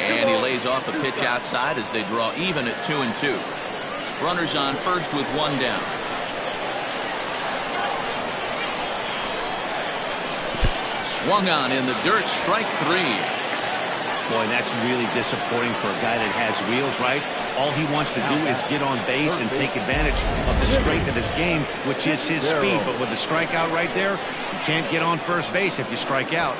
And he lays off a pitch outside as they draw even at 2-2. Runners on first with 1 down. Swung on in the dirt, strike 3. Boy, that's really disappointing for a guy that has wheels, right? All he wants to do is get on base and take advantage of the strength of his game, which is his speed. But with the strikeout right there, you can't get on first base if you strike out.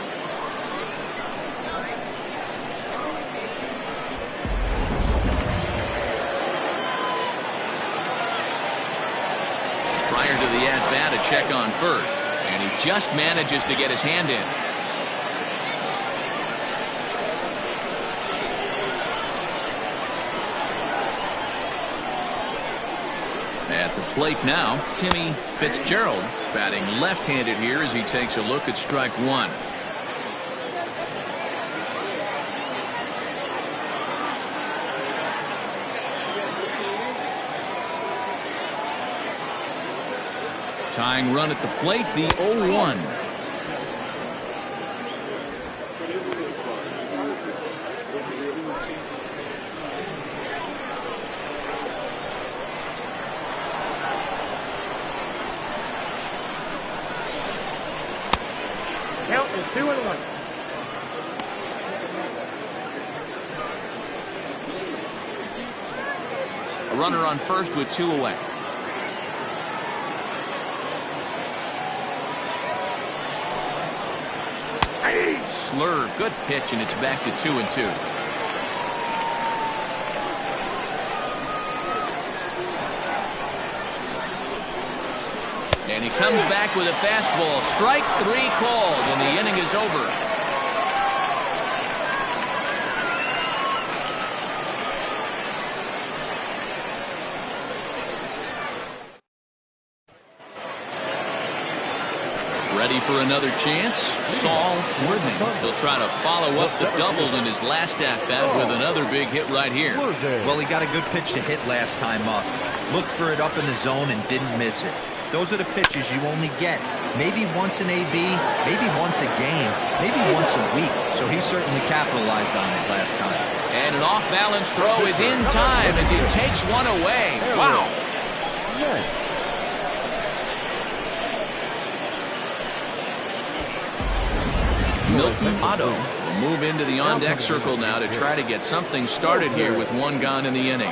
Prior to the at-bat, a check on first, and he just manages to get his hand in. At the plate now, Timmy Fitzgerald, batting left-handed here as he takes a look at strike 1. Tying run at the plate, the 0-1. Count is 2-1. A runner on first with 2 away. Slurve, good pitch, and it's back to 2-2. And he comes back with a fastball. Strike 3 called, and the inning is over. Ready for another chance? Saul Worthing. He'll try to follow up the double in his last at-bat with another big hit right here. Well, he got a good pitch to hit last time up. Looked for it up in the zone and didn't miss it. Those are the pitches you only get. Maybe once an AB, maybe once a game, maybe once a week. So he certainly capitalized on it last time. And an off-balance throw is in time as he takes one away. Wow. Milton Otto will move into the on-deck circle now to try to get something started here with 1 gone in the inning.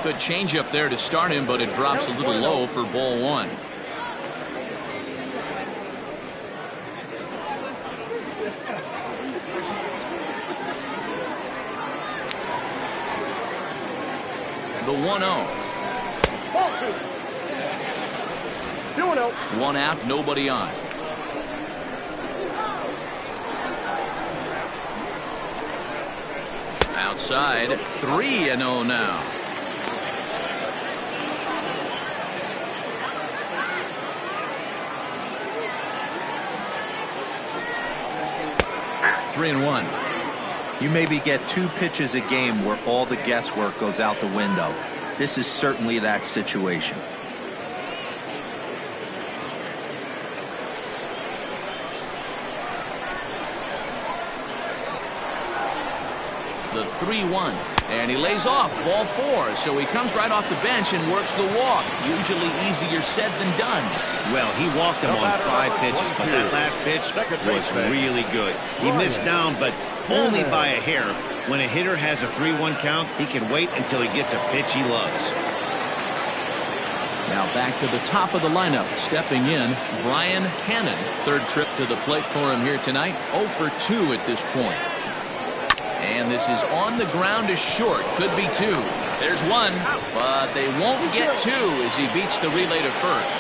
Good changeup there to start him, but it drops a little low for ball 1. The 1-0. 2-0. One out, nobody on. Outside, 3-0 now. Three and one. You maybe get 2 pitches a game where all the guesswork goes out the window. This is certainly that situation. The 3-1, and he lays off ball 4, so he comes right off the bench and works the walk. Usually easier said than done. Well, he walked him on 5 pitches, but that last pitch was really good. He missed down, but only by a hair. When a hitter has a 3-1 count, he can wait until he gets a pitch he loves. Now back to the top of the lineup. Stepping in, Brian Cannon. Third trip to the plate for him here tonight. 0 for 2 at this point. And this is on the ground to short. Could be 2. There's 1, but they won't get 2 as he beats the relay to first.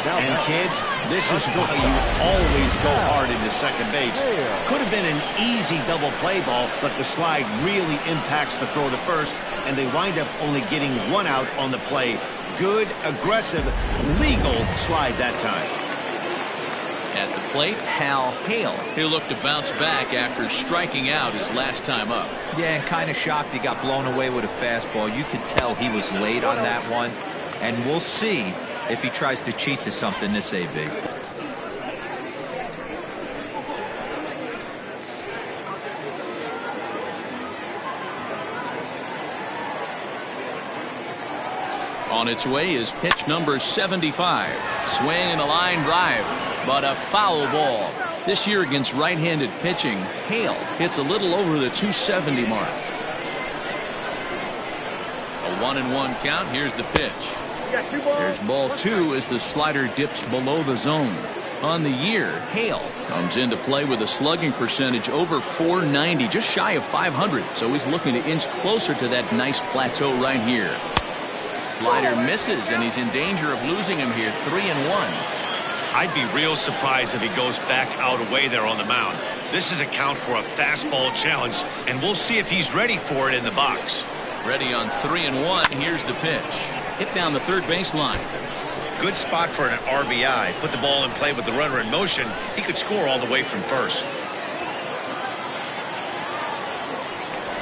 And kids, this is why you always go hard into second base. Could have been an easy double play ball, but the slide really impacts the throw to first, and they wind up only getting 1 out on the play. Good, aggressive, legal slide that time. At the plate, Hal Hale. He'll look to bounce back after striking out his last time up. Yeah, and kind of shocked he got blown away with a fastball. You could tell he was late on that one, and we'll see if he tries to cheat to something this AB. On its way is pitch number 75. Swing and a line drive, but a foul ball. This year against right-handed pitching, Hale hits a little over the 270 mark. A 1-1 count. Here's the pitch. There's ball 2 as the slider dips below the zone. On the year, Hale comes into play with a slugging percentage over 490, just shy of 500. So he's looking to inch closer to that nice plateau right here. Slider misses, and he's in danger of losing him here. 3-1. I'd be real surprised if he goes back out away there on the mound. This is a count for a fastball challenge, and we'll see if he's ready for it in the box. Ready on 3-1. Here's the pitch. Hit down the third baseline. Good spot for an RBI. Put the ball in play with the runner in motion. He could score all the way from first.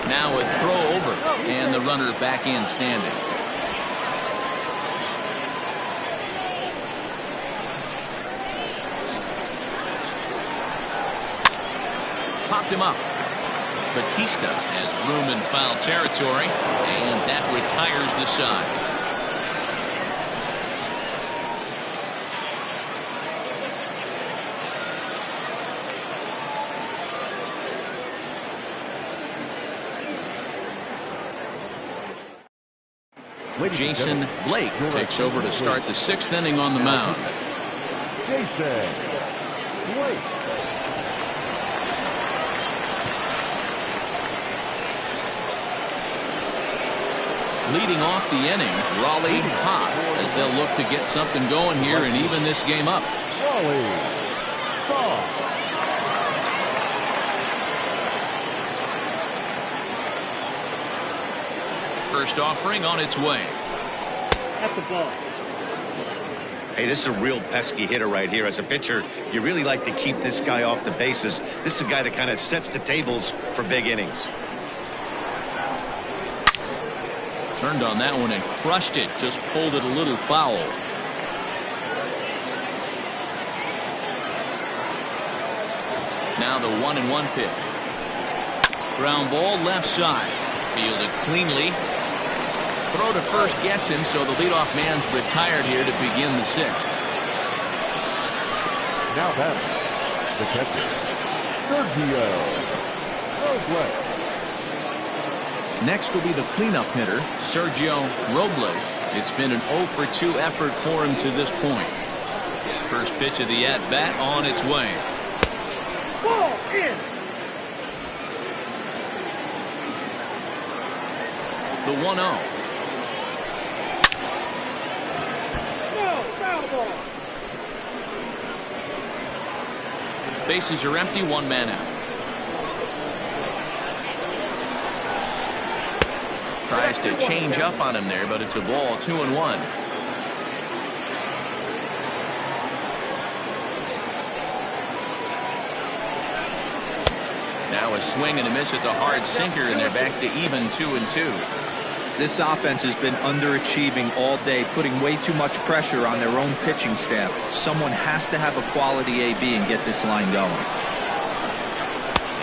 Now a throw over, and the runner back in standing. Popped him up. Batista has room in foul territory, and that retires the side. Jason Blake takes over to start the 6th inning on the mound. Jason Blake. Leading off the inning, Raleigh Toth, as they'll look to get something going here and even this game up. Raleigh Toth. First offering on its way. At the ball. Hey, this is a real pesky hitter right here. As a pitcher, you really like to keep this guy off the bases. This is a guy that kind of sets the tables for big innings. Turned on that one and crushed it. Just pulled it a little foul. Now the 1-1 pitch. Ground ball left side. Fielded cleanly. Throw to first gets him, so the leadoff man's retired here to begin the 6th. Now batting, the catcher, Sergio Robles. Next will be the cleanup hitter, Sergio Robles. It's been an 0 for 2 effort for him to this point. First pitch of the at-bat on its way. Ball in. The 1-0. No, Foul ball. Bases are empty, one man out. Tries to change up on him there, but it's a ball, 2-1. Now a swing and a miss at the hard sinker, and they're back to even 2-2. This offense has been underachieving all day, putting way too much pressure on their own pitching staff. Someone has to have a quality AB and get this line going.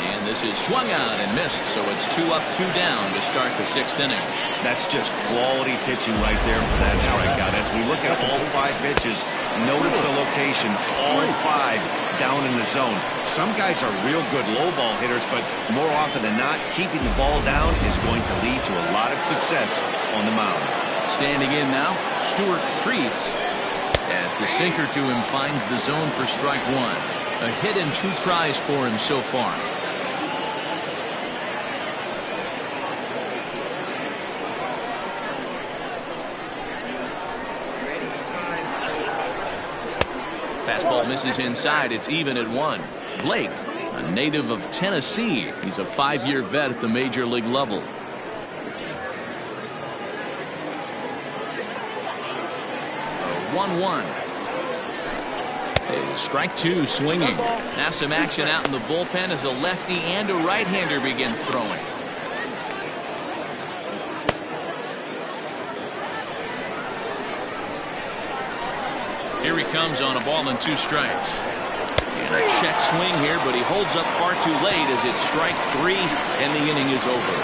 And this is swung out and missed, so it's 2 up, 2 down to start the 6th inning. That's just quality pitching right there for that strikeout. As we look at all 5 pitches, notice the location, all 5 down in the zone. Some guys are real good low ball hitters, but more often than not, keeping the ball down is going to lead to a lot of success on the mound. Standing in now, Stuart Creeds, as the sinker to him finds the zone for strike 1. A hit and 2 tries for him so far. Fastball misses inside. It's even at 1. Blake, a native of Tennessee. He's a 5-year vet at the major league level. 1-1. Strike 2 swinging. Now some action out in the bullpen as a lefty and a right-hander begin throwing. Here he comes on a ball and 2 strikes. And a check swing here, but he holds up far too late as it's strike 3 and the inning is over.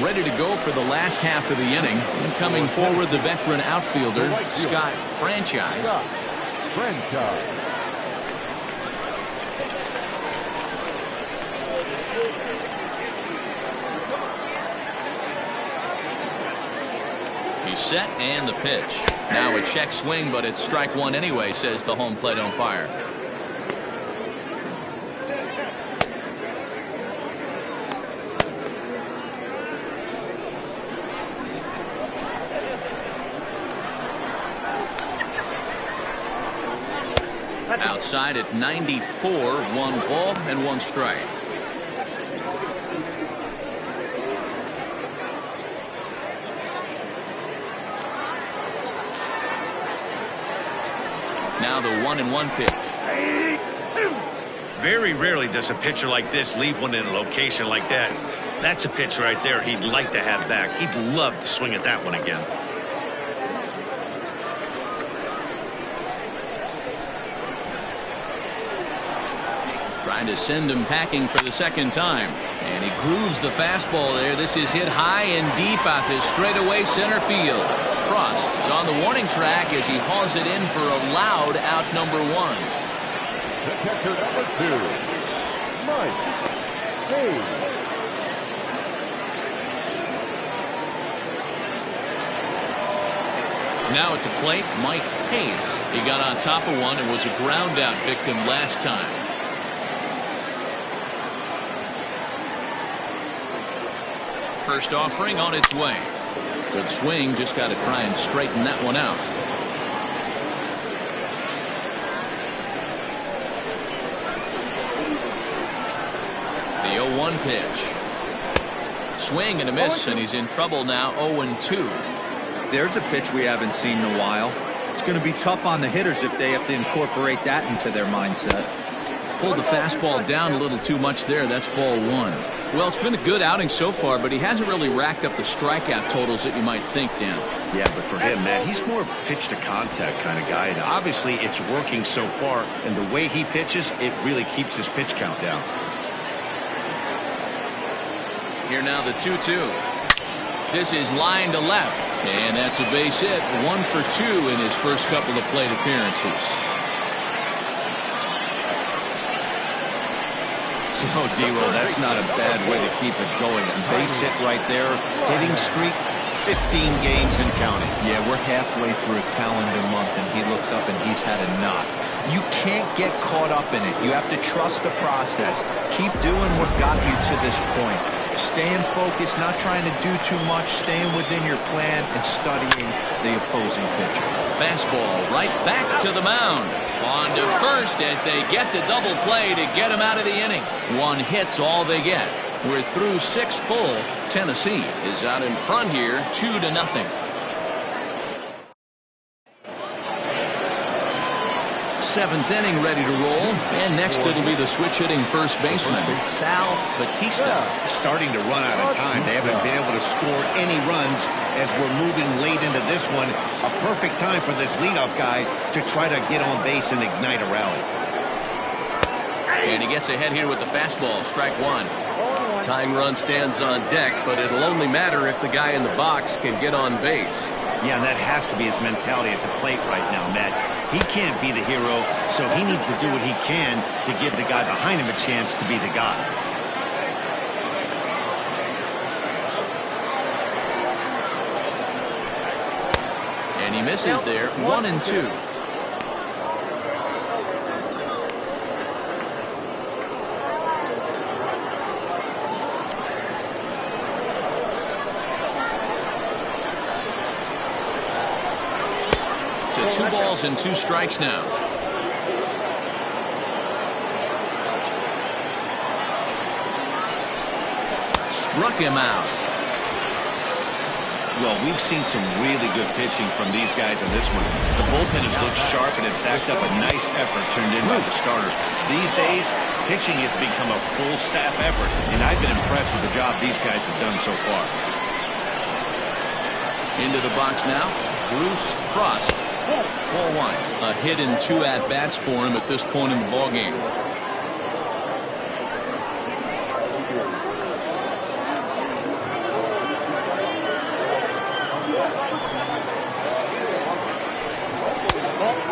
Ready to go for the last half of the inning. And coming forward, the veteran outfielder, Scott Franchise. He's set and the pitch. Now a check swing, but it's strike 1 anyway, says the home plate umpire. Outside at 94, 1 ball and 1 strike. Now the 1-1 pitch. Very rarely does a pitcher like this leave one in a location like that. That's a pitch right there he'd like to have back. He'd love to swing at that one again. Trying to send him packing for the 2nd time. And he grooves the fastball there. This is hit high and deep out to straightaway center field. Frost is on the warning track as he hauls it in for a loud out number 1. The catcher number 2, Mike Hayes. Now at the plate, Mike Hayes. He got on top of one and was a ground out victim last time. First offering on its way. Good swing, just got to try and straighten that one out. The 0-1 pitch. Swing and a miss, and he's in trouble now. 0-2. There's a pitch we haven't seen in a while. It's going to be tough on the hitters if they have to incorporate that into their mindset. Pulled the fastball down a little too much there. That's ball 1. Well, it's been a good outing so far, but he hasn't really racked up the strikeout totals that you might think, Dan. Yeah, but for him, man, he's more of a pitch-to-contact kind of guy. And obviously, it's working so far, and the way he pitches, it really keeps his pitch count down. Here now the 2-2. This is line to left, and that's a base hit. 1 for 2 in his first couple of plate appearances. Oh, D-Roll, that's not a bad way to keep it going. A base hit right there. Hitting streak 15 games and counting. Yeah, we're halfway through a calendar month, and he looks up and he's had a knock. You can't get caught up in it. You have to trust the process. Keep doing what got you to this point. Staying focused, not trying to do too much, staying within your plan, and studying the opposing pitcher. Fastball right back to the mound. On to first as they get the double play to get him out of the inning. One hit's all they get. We're through 6 full. Tennessee is out in front here, 2-0. Seventh inning ready to roll, and next it'll be the switch-hitting first baseman, Sal Batista. Starting to run out of time. They haven't been able to score any runs as we're moving late into this one. A perfect time for this leadoff guy to try to get on base and ignite a rally. And he gets ahead here with the fastball, strike one. Tying run stands on deck, but it'll only matter if the guy in the box can get on base. Yeah, and that has to be his mentality at the plate right now, Matt. He can't be the hero, so he needs to do what he can to give the guy behind him a chance to be the guy. And he misses there, 1-2. To 2 balls and 2 strikes now. Struck him out. Well, we've seen some really good pitching from these guys on this one. The bullpen has looked sharp and have backed up a nice effort turned in by the starter. These days, pitching has become a full staff effort, and I've been impressed with the job these guys have done so far. Into the box now, Bruce Frost. 4-1. A hit and 2 at-bats for him at this point in the ballgame.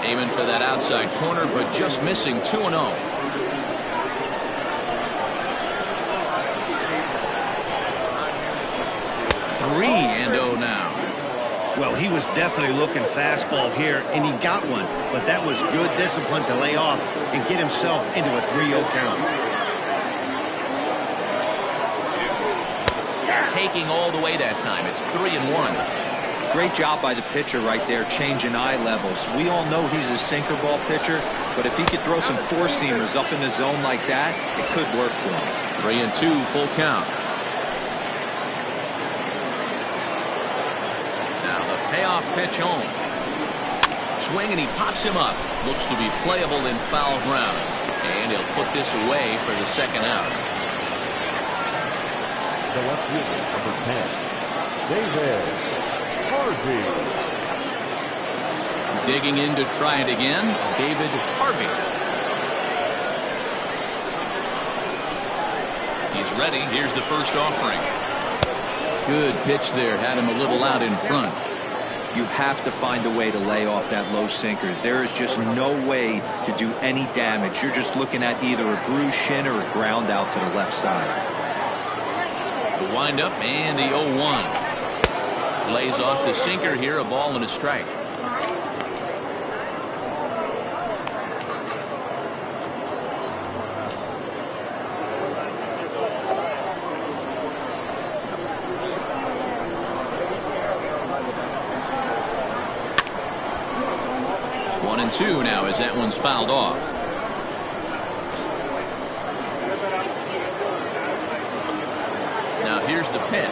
Aiming for that outside corner, but just missing. 2-0. 3-0 now. Well, he was definitely looking fastball here, and he got one. But that was good discipline to lay off and get himself into a 3-0 count. Taking all the way that time. It's 3-1. Great job by the pitcher right there, changing eye levels. We all know he's a sinker ball pitcher, but if he could throw some four-seamers up in the zone like that, it could work for him. 3-2, full count. Payoff pitch home. Swing, and he pops him up. Looks to be playable in foul ground. And he'll put this away for the second out. The left fielder, number 10, David Harvey. Digging in to try it again, David Harvey. He's ready. Here's the first offering. Good pitch there. Had him a little out in front. You have to find a way to lay off that low sinker. There is just no way to do any damage. You're just looking at either a bruised shin or a ground out to the left side. The windup and the 0-1. Lays off the sinker here, a ball and a strike. Two now as that one's fouled off. Now here's the pitch.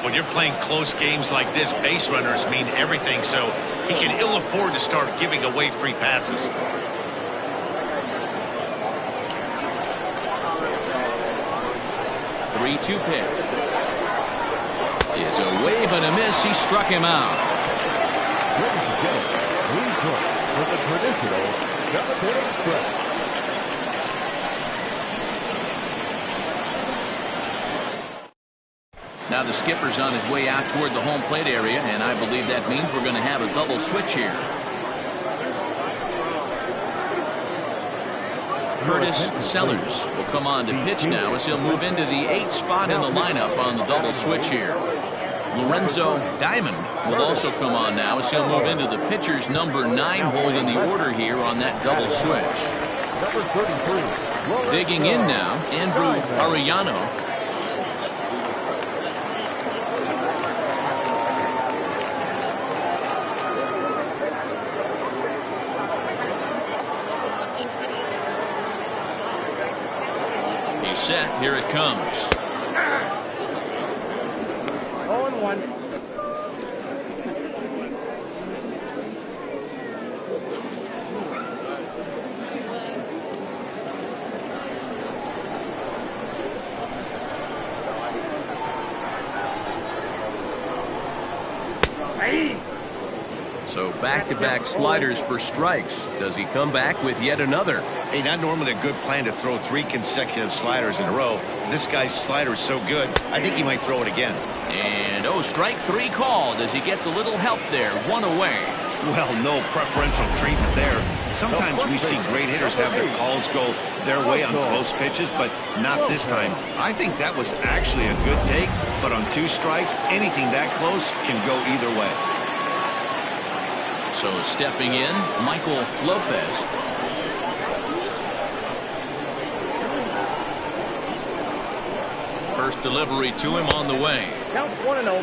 When you're playing close games like this, base runners mean everything, so he can ill afford to start giving away free passes. 3-2 pitch. Is a wave and a miss. He struck him out. Ladies and gentlemen, please join for the traditional Now the skipper's on his way out toward the home plate area, and I believe that means we're going to have a double switch here. Curtis Sellers will come on to pitch now as he'll move into the 8th spot in the lineup on the double switch here. Lorenzo Diamond will also come on now as he'll move into the pitcher's number 9 hole in the order here on that double switch. Digging in now, Andrew Arellano. Set. Here it comes. 0-1. So back-to-back sliders for strikes. Does he come back with yet another? Hey, not normally a good plan to throw 3 consecutive sliders in a row. This guy's slider is so good, I think he might throw it again. And strike 3 called as he gets a little help there. 1 away. Well, no preferential treatment there. Sometimes we see great hitters have their calls go their way on close pitches, but not this time. I think that was actually a good take, but on 2 strikes, anything that close can go either way. So stepping in, Michael Lopez. First delivery to him on the way. Count 1-0.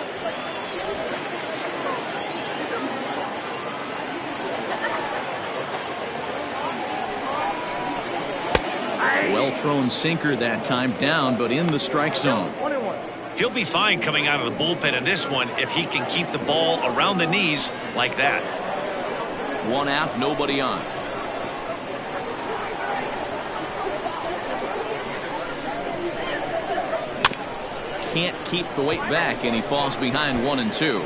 Well thrown sinker that time, down but in the strike zone. 1-1. He'll be fine coming out of the bullpen in this one if he can keep the ball around the knees like that. 1 out, nobody on. Can't keep the weight back, and he falls behind 1-2.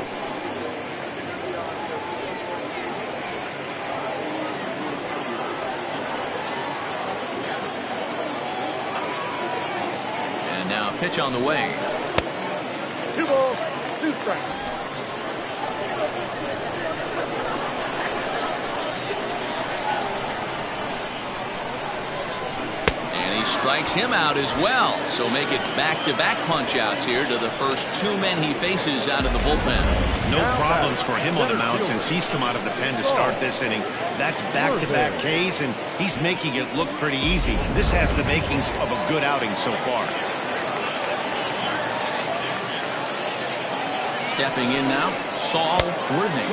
And now a pitch on the way. 2 balls, 2 strikes. Strikes him out as well, so make it back-to-back punch-outs here to the first 2 men he faces out of the bullpen. No problems for him on the mound since he's come out of the pen to start this inning. That's back-to-back Ks, and he's making it look pretty easy. This has the makings of a good outing so far. Stepping in now, Saul Worthing.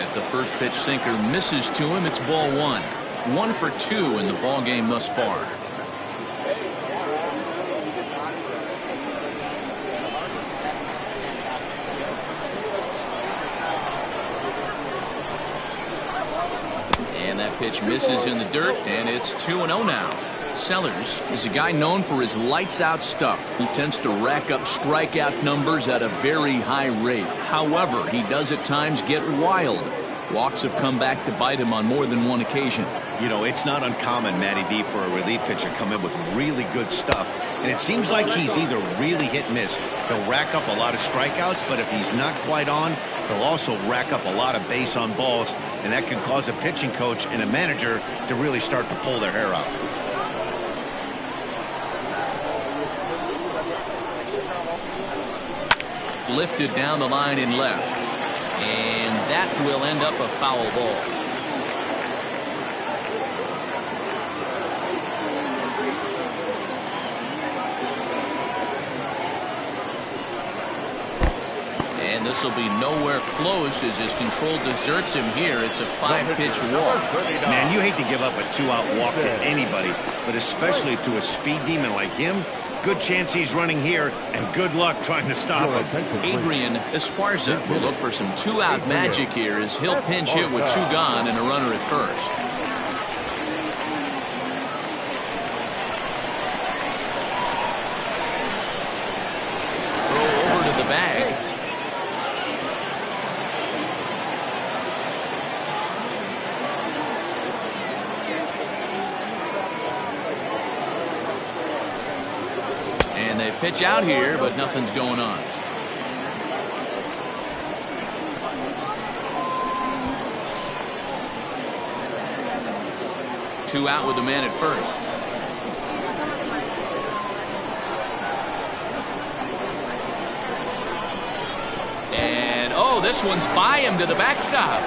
As the first pitch sinker misses to him, it's ball 1. 1 for 2 in the ball game thus far. Pitch misses in the dirt, and it's 2-0 now. Sellers is a guy known for his lights-out stuff. He tends to rack up strikeout numbers at a very high rate. However, he does at times get wild. Walks have come back to bite him on more than 1 occasion. You know, it's not uncommon, Matty V, for a relief pitcher to come in with really good stuff. And it seems like he's either really hit and miss. He'll rack up a lot of strikeouts, but if he's not quite on, he'll also rack up a lot of base on balls. And that can cause a pitching coach and a manager to really start to pull their hair out. Lifted down the line in left. And that will end up a foul ball. And this will be nowhere close as his control deserts him here. It's a 5-pitch walk. Man, you hate to give up a 2-out walk to anybody, but especially to a speed demon like him. Good chance he's running here, and good luck trying to stop him. Adrian Esparza will look for some 2-out magic here as he'll pinch hit with 2 gone and a runner at first. Throw over to the bag. And they pitch out here, but nothing's going on. Two out with the man at first. And oh, this one's by him to the backstop.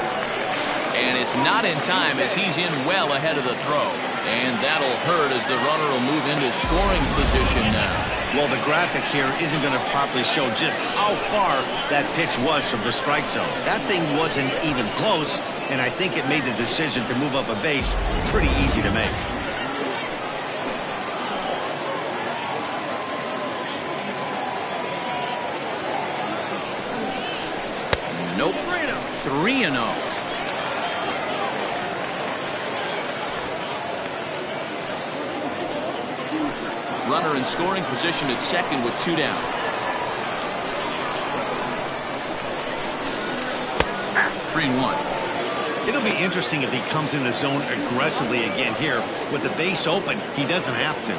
And it's not in time as he's in well ahead of the throw. And that'll hurt as the runner will move into scoring position now. Well, the graphic here isn't going to properly show just how far that pitch was from the strike zone. That thing wasn't even close, and I think it made the decision to move up a base pretty easy to make. Nope. 3-0. Runner in scoring position at second with 2 down. Three and 1. It'll be interesting if he comes in the zone aggressively again here. With the base open, he doesn't have to.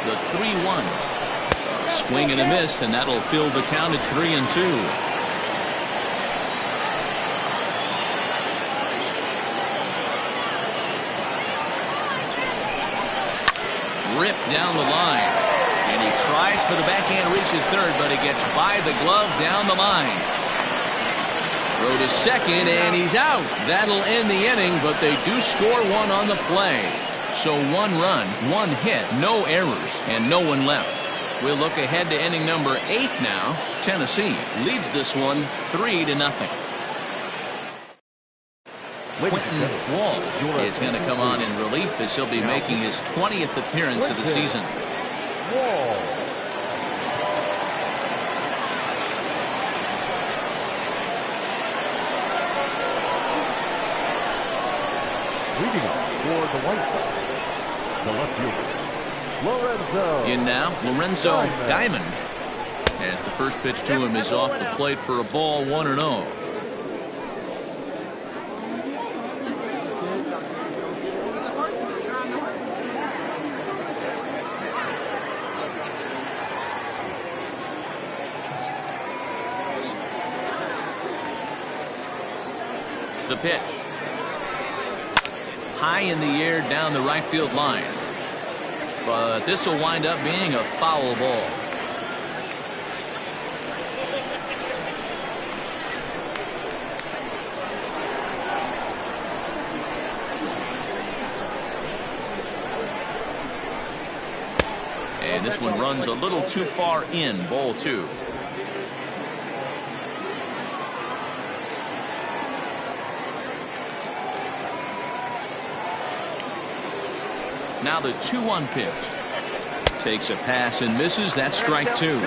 The 3-1. Swing and a miss, and that'll fill the count at 3-2. Ripped down the line, and he tries for the backhand reach at third, but it gets by the glove down the line. Throw to second, and he's out. That'll end the inning, but they do score one on the play. So 1 run, 1 hit, no errors, and no one left. We'll look ahead to inning number 8 now. Tennessee leads this one 3-0. Quentin Walsh is going to come on in relief as he'll be making his 20th appearance of the season. Leading off for the White Sox, the left fielder, Lorenzo. In now, Lorenzo Diamond. As the first pitch to him is off the plate for a ball, 1-0. The pitch. High in the air down the right field line. But this will wind up being a foul ball. And this one runs a little too far in, ball 2. Now the 2-1 pitch. Takes a pass and misses. That's strike 2.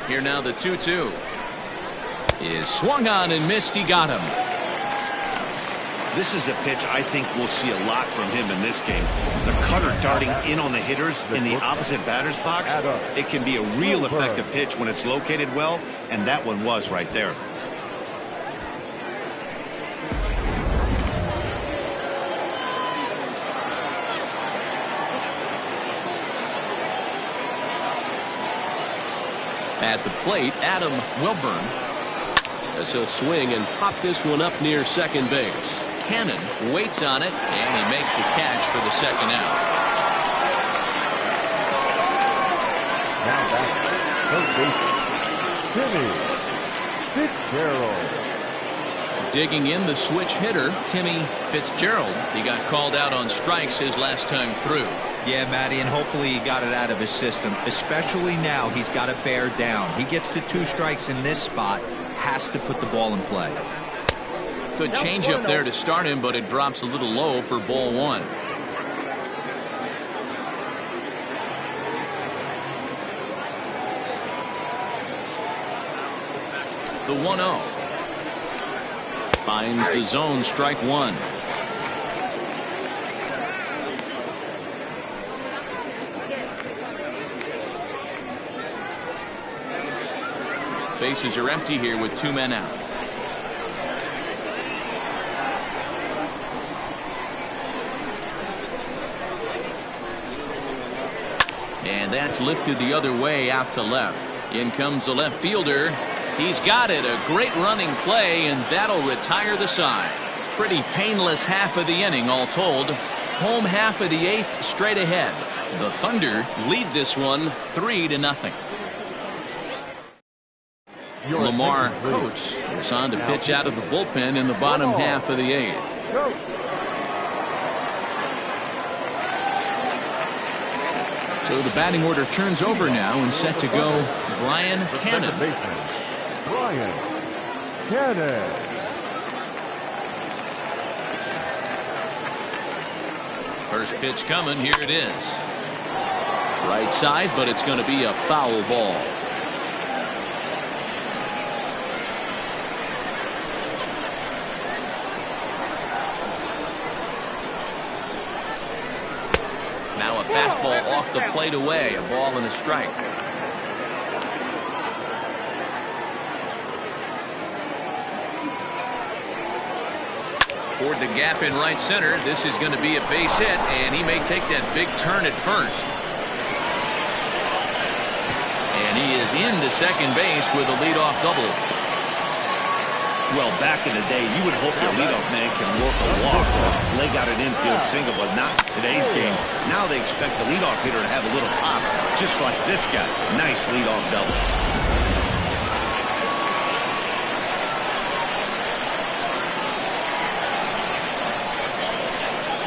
Here now the 2-2 is swung on and missed. He got him. This is a pitch I think we'll see a lot from him in this game. The cutter darting in on the hitters in the opposite batter's box. It can be a real effective pitch when it's located well, and that one was right there. At the plate, Adam Wilburn, as he'll swing and pop this one up near second base. Cannon waits on it, and he makes the catch for the second out. Now back, third baseman, Fitzgerald. Digging in, the switch hitter, Timmy Fitzgerald. He got called out on strikes his last time through. Yeah, Matty, and hopefully he got it out of his system. Especially now, he's got to bear down. He gets the 2 strikes in this spot, has to put the ball in play. Good change up there to start him, but it drops a little low for ball 1. The 1-0. Finds the zone, strike one. Bases are empty here with 2 men out. And that's lifted the other way out to left. In comes the left fielder. He's got it. A great running play, and that'll retire the side. Pretty painless half of the inning, all told. Home half of the 8th straight ahead. The Thunder lead this one 3-0. Lamar Coates is on to pitch out of the bullpen in the bottom half of the 8th. So the batting order turns over now and set to go Brian Cannon. Brian Cannon. First pitch coming. Here it is. Right side, but it's going to be a foul ball. Now a fastball off the plate away. A ball and a strike. Toward the gap in right center. This is going to be a base hit, and he may take that big turn at first. And he is into second base with a leadoff double. Well, back in the day, you would hope your leadoff man can work a walk or leg out an infield single, but not in today's game. Now they expect the leadoff hitter to have a little pop, just like this guy. Nice leadoff double.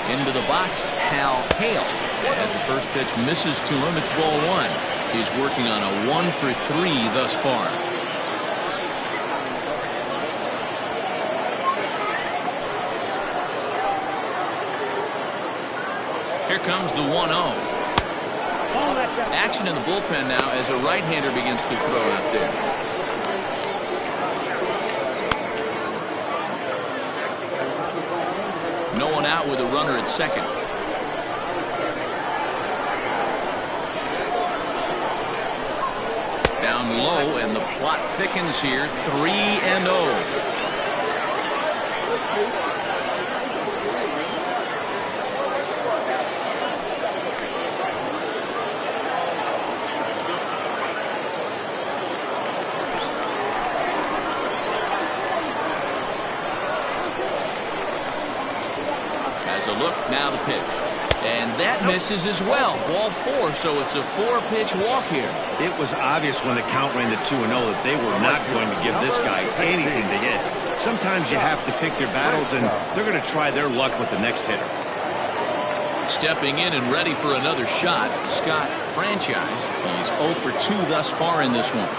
Into the box, Hal Hale. As the first pitch misses to him, it's ball one. He's working on a 1-for-3 thus far. Here comes the 1-0. Action in the bullpen now as a right-hander begins to throw out there. No one out with a runner at second. Down low, and the plot thickens here. 3-0. A look, now the pitch. And that misses as well. Ball 4, so it's a 4-pitch walk here. It was obvious when the count ran to 2-0 that they were not going to give this guy anything to hit. Sometimes you have to pick your battles, and they're going to try their luck with the next hitter. Stepping in and ready for another shot, Scott Franchise. He's 0 for 2 thus far in this one.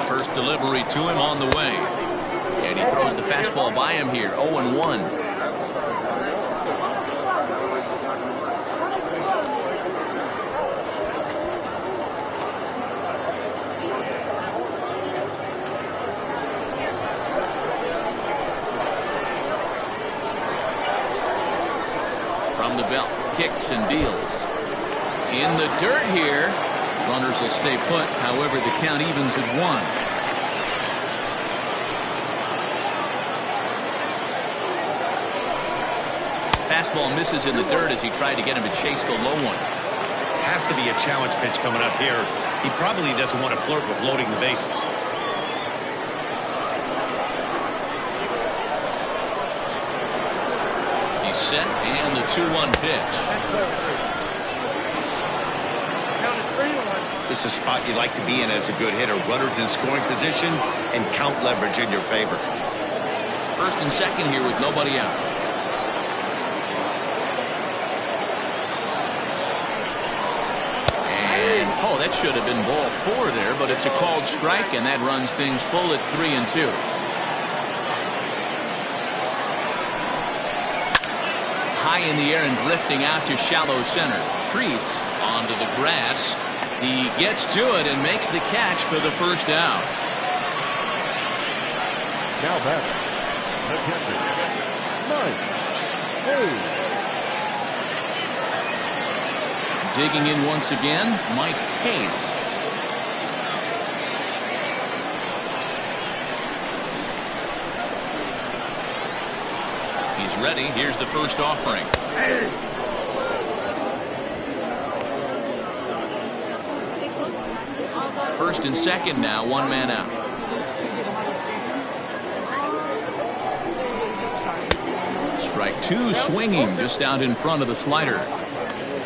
First delivery to him on the way. And he throws the fastball by him here. 0-1. From the belt, kicks and deals. In the dirt here. Runners will stay put. However, the count evens at 1. Fastball misses in the dirt as he tried to get him to chase the low one. Has to be a challenge pitch coming up here. He probably doesn't want to flirt with loading the bases. He's set, and the 2-1 pitch. This is a spot you like to be in as a good hitter. Runners in scoring position and count leverage in your favor. First and second here with nobody out. Oh, that should have been ball 4 there, but it's a called strike, and that runs things full at 3-2. High in the air and drifting out to shallow center. Treats onto the grass. He gets to it and makes the catch for the first down. Now back. McKenzie. Mike. Hayes. Digging in once again, Mike Hayes. He's ready. Here's the first offering. First and second now, one man out. Strike two, swinging just out in front of the slider.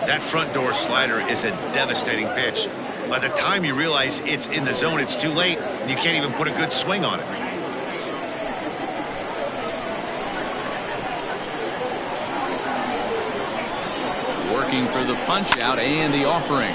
That front door slider is a devastating pitch. By the time you realize it's in the zone, it's too late, and you can't even put a good swing on it. Working for the punch out and the offering.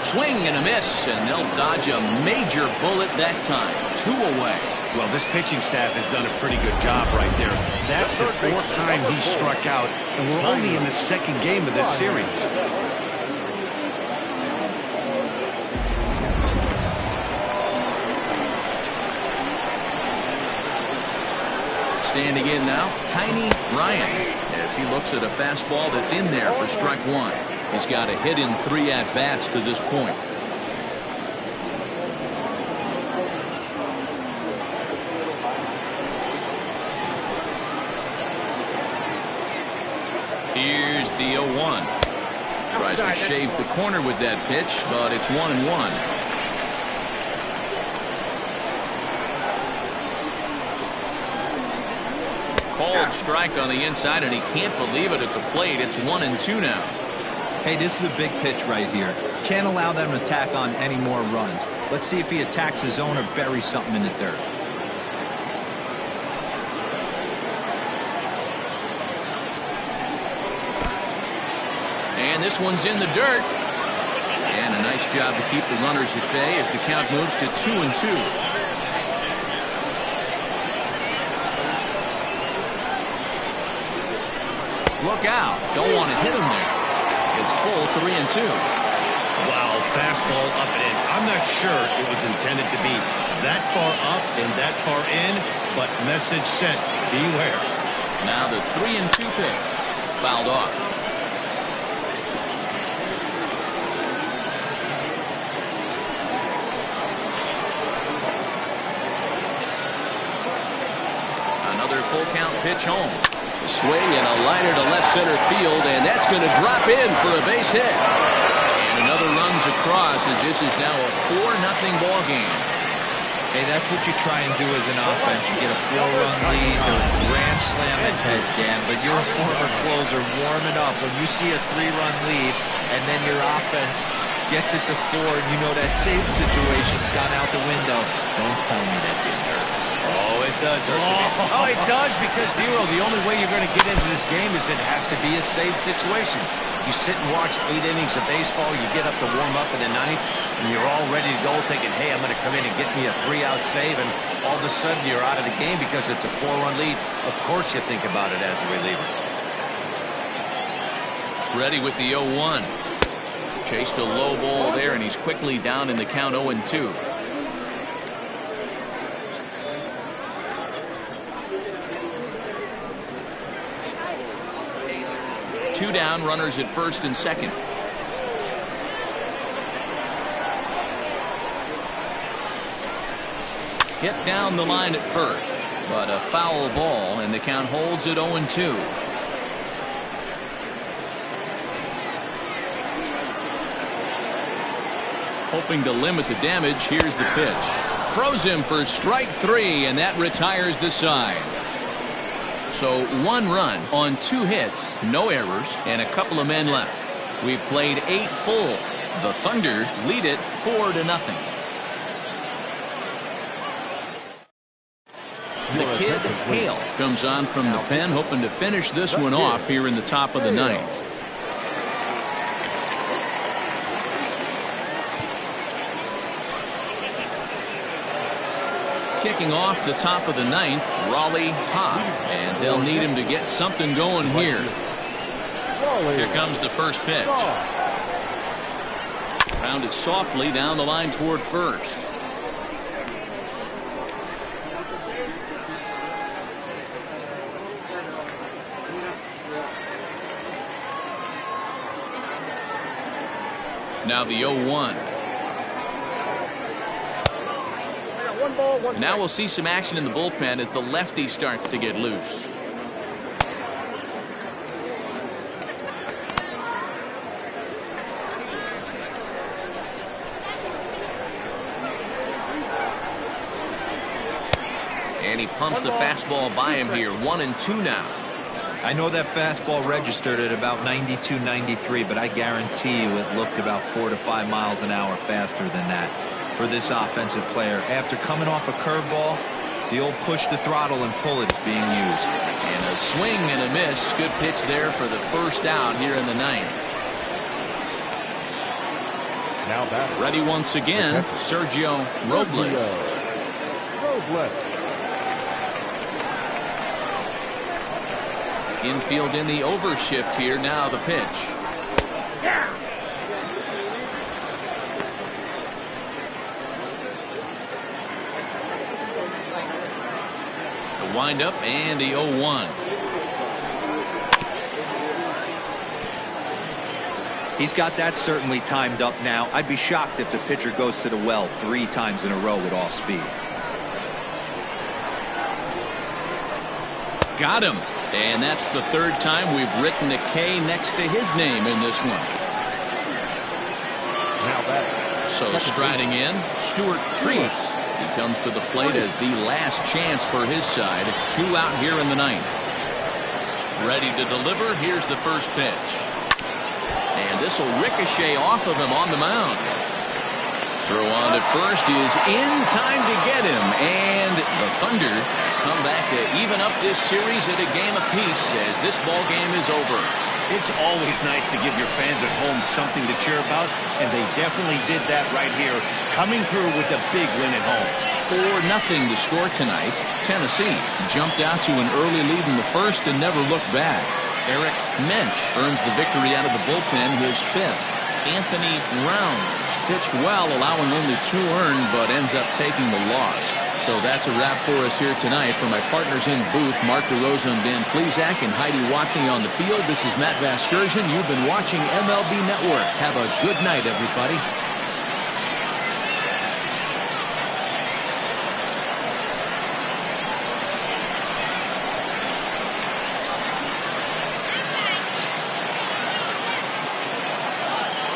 Swing and a miss, and they'll dodge a major bullet that time. 2 away. Well, this pitching staff has done a pretty good job right there. That's the 4th time he struck out, and we're only in the 2nd game of this series. Standing in now, Tiny Ryan, as he looks at a fastball that's in there for strike one. He's got a hit in 3 at-bats to this point. Here's the 0-1. Tries to shave the corner with that pitch, but it's 1-1. Called strike on the inside, and he can't believe it at the plate. It's 1-2 now. Hey, this is a big pitch right here. Can't allow them to tack on any more runs. Let's see if he attacks his zone or buries something in the dirt. And this one's in the dirt. And a nice job to keep the runners at bay as the count moves to 2-2. Look out. Don't want to hit him there. It's full 3-2. Wow, fastball up and in. I'm not sure it was intended to be that far up and that far in, but message sent. Beware. Now the 3-2 pitch. Fouled off. Another full count pitch home. Swing and a liner to left center field, and that's going to drop in for a base hit. And another runs across as this is now a 4-0 ball game. Hey, that's what you try and do as an offense. You get a 4-run lead, or grand slam ahead, Dan, but you're a former closer warming up. When you see a 3-run lead and then your offense gets it to 4, and you know that save situation's gone out the window, don't tell me that didn't hurt. Oh, it does. Oh, it does, because, Dero, the only way you're going to get into this game is it has to be a save situation. You sit and watch 8 innings of baseball, you get up to warm up in the 9th, and you're all ready to go thinking, hey, I'm going to come in and get me a 3-out save, and all of a sudden you're out of the game because it's a 4-run lead. Of course you think about it as a reliever. Ready with the 0-1. Chased a low ball there, and he's quickly down in the count 0-2. Two down, runners at first and second. Hit down the line at first, but a foul ball, and the count holds at 0-2. Hoping to limit the damage, here's the pitch. Froze him for strike 3, and that retires the side. So 1 run on 2 hits, no errors, and a couple of men left. We played 8 full. The Thunder lead it 4-0. The kid Hale comes on from the pen, hoping to finish this one off here in the top of the 9th. kicking off the top of the ninth, Raleigh Toth, and they'll need him to get something going here. Here comes the first pitch. Grounded softly down the line toward first. Now the 0-1. Now we'll see some action in the bullpen as the lefty starts to get loose. And he pumps the fastball by him here. 1-2 now. I know that fastball registered at about 92, 93, but I guarantee you it looked about 4 to 5 miles an hour faster than that for this offensive player. After coming off a curveball, the old push the throttle and pull it is being used. And a swing and a miss. Good pitch there for the first out here in the ninth. Now back. Ready once again, Sergio Robles. Infield in the overshift here. Now the pitch. The windup and the 0-1. He's got that certainly timed up now. I'd be shocked if the pitcher goes to the well 3 times in a row with all speed. Got him. And that's the 3rd time we've written a K next to his name in this one. Now back. So striding in, Stuart Creeds. He comes to the plate as the last chance for his side. 2 out here in the ninth. Ready to deliver. Here's the first pitch. And this will ricochet off of him on the mound. Throw on to first is in time to get him. And the Thunder come back to even up this series at a game apiece as this ball game is over. It's always nice to give your fans at home something to cheer about, and they definitely did that right here, coming through with a big win at home. 4-0 to score tonight. Tennessee jumped out to an early lead in the first and never looked back. Eric Mensch earns the victory out of the bullpen, his 5th. Anthony Rounds pitched well, allowing only 2 earned, but ends up taking the loss. So that's a wrap for us here tonight. For my partners in booth, Mark DeRosa and Dan Plesac, and Heidi Watney on the field, this is Matt Vasgersian. You've been watching MLB Network. Have a good night, everybody.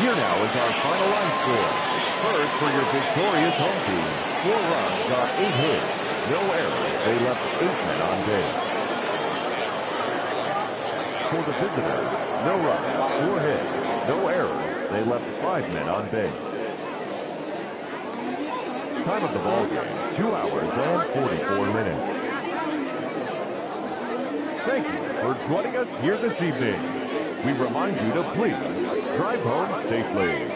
Here now is our final line score. First for your victorious home team. 4 runs on 8 hits. No errors. They left 8 men on base. For the visitors, no runs, 4 hits. No errors. They left 5 men on base. Time of the ball game, 2 hours and 44 minutes. Thank you for joining us here this evening. We remind you to please drive home safely.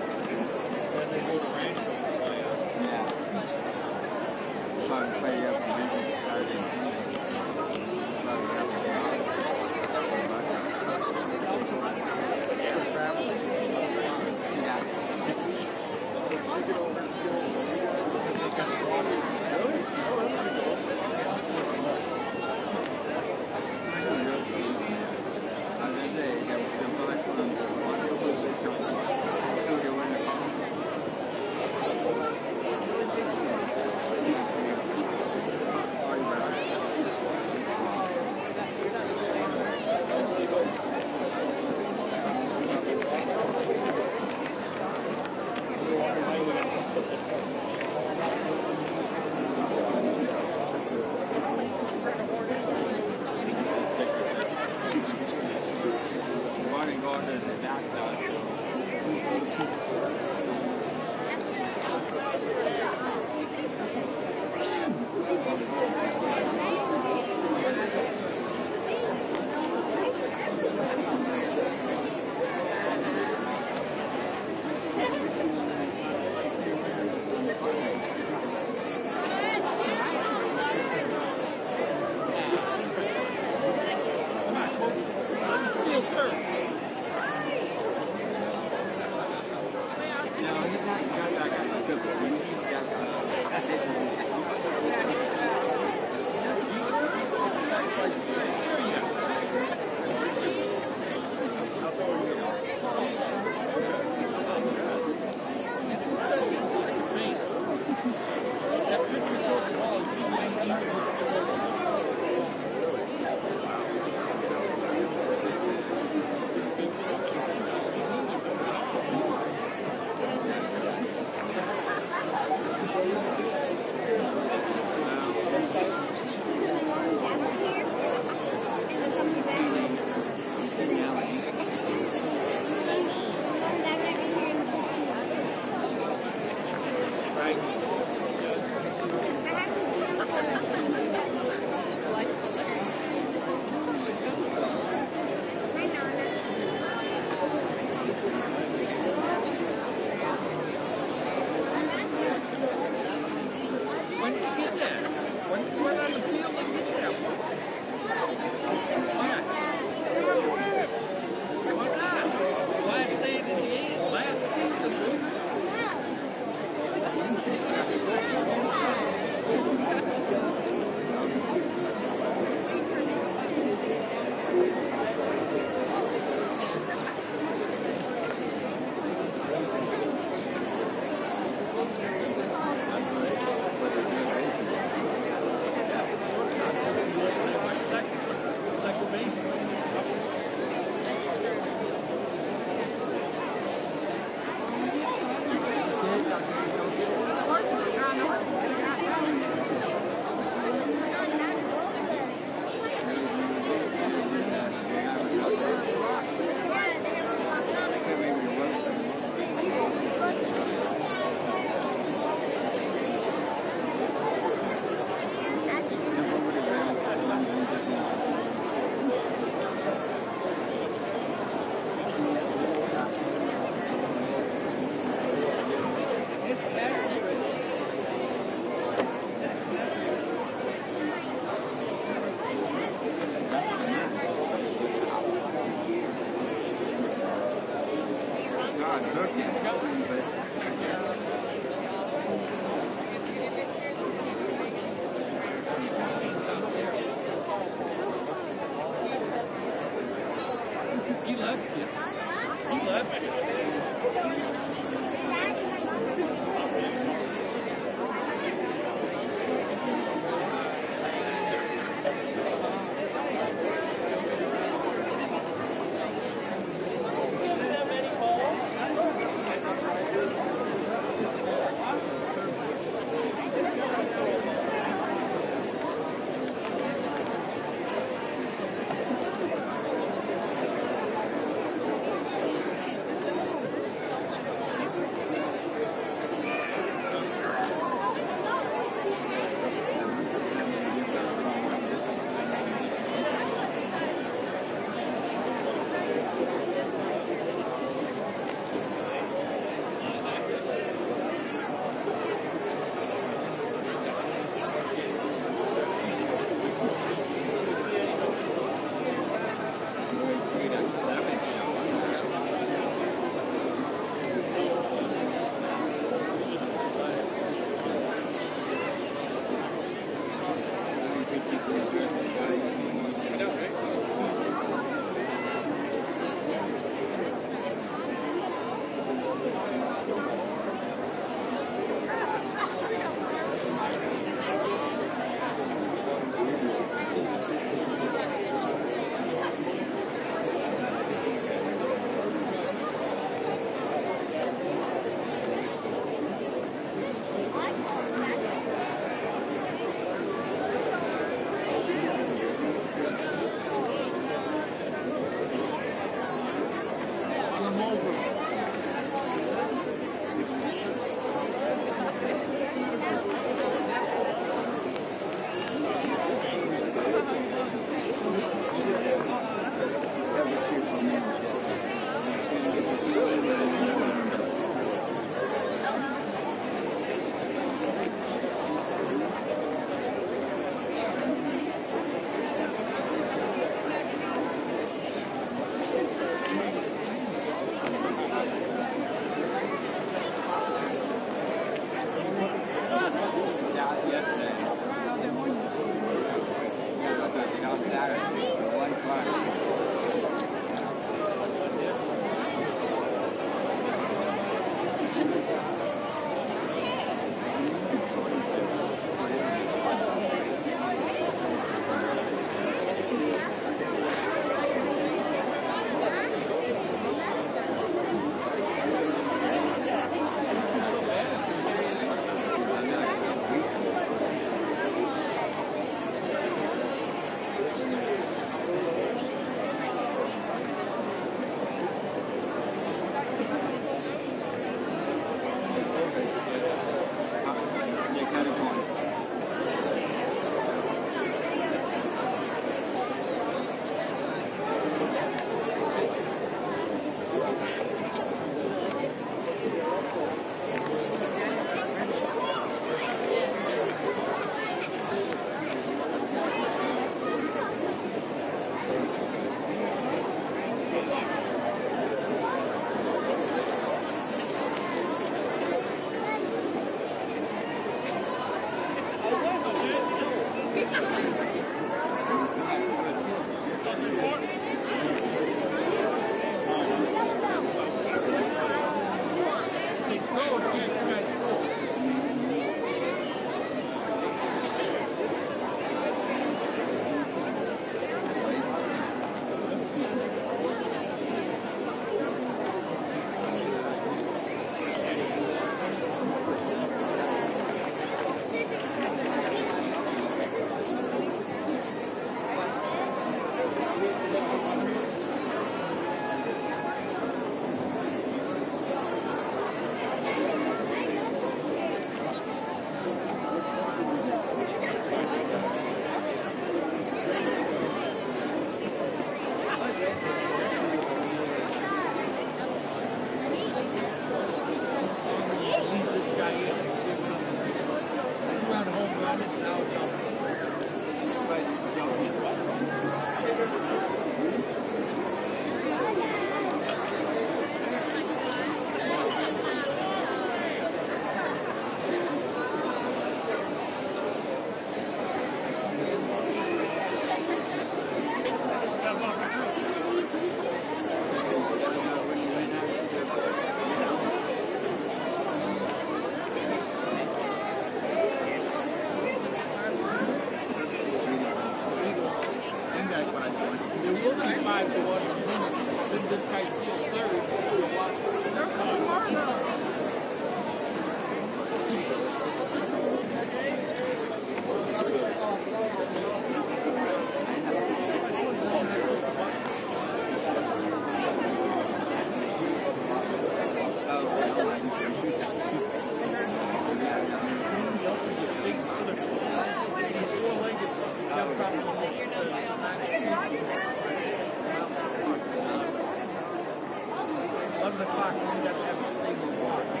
11 o'clock, we got to have a thing on water.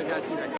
Got you.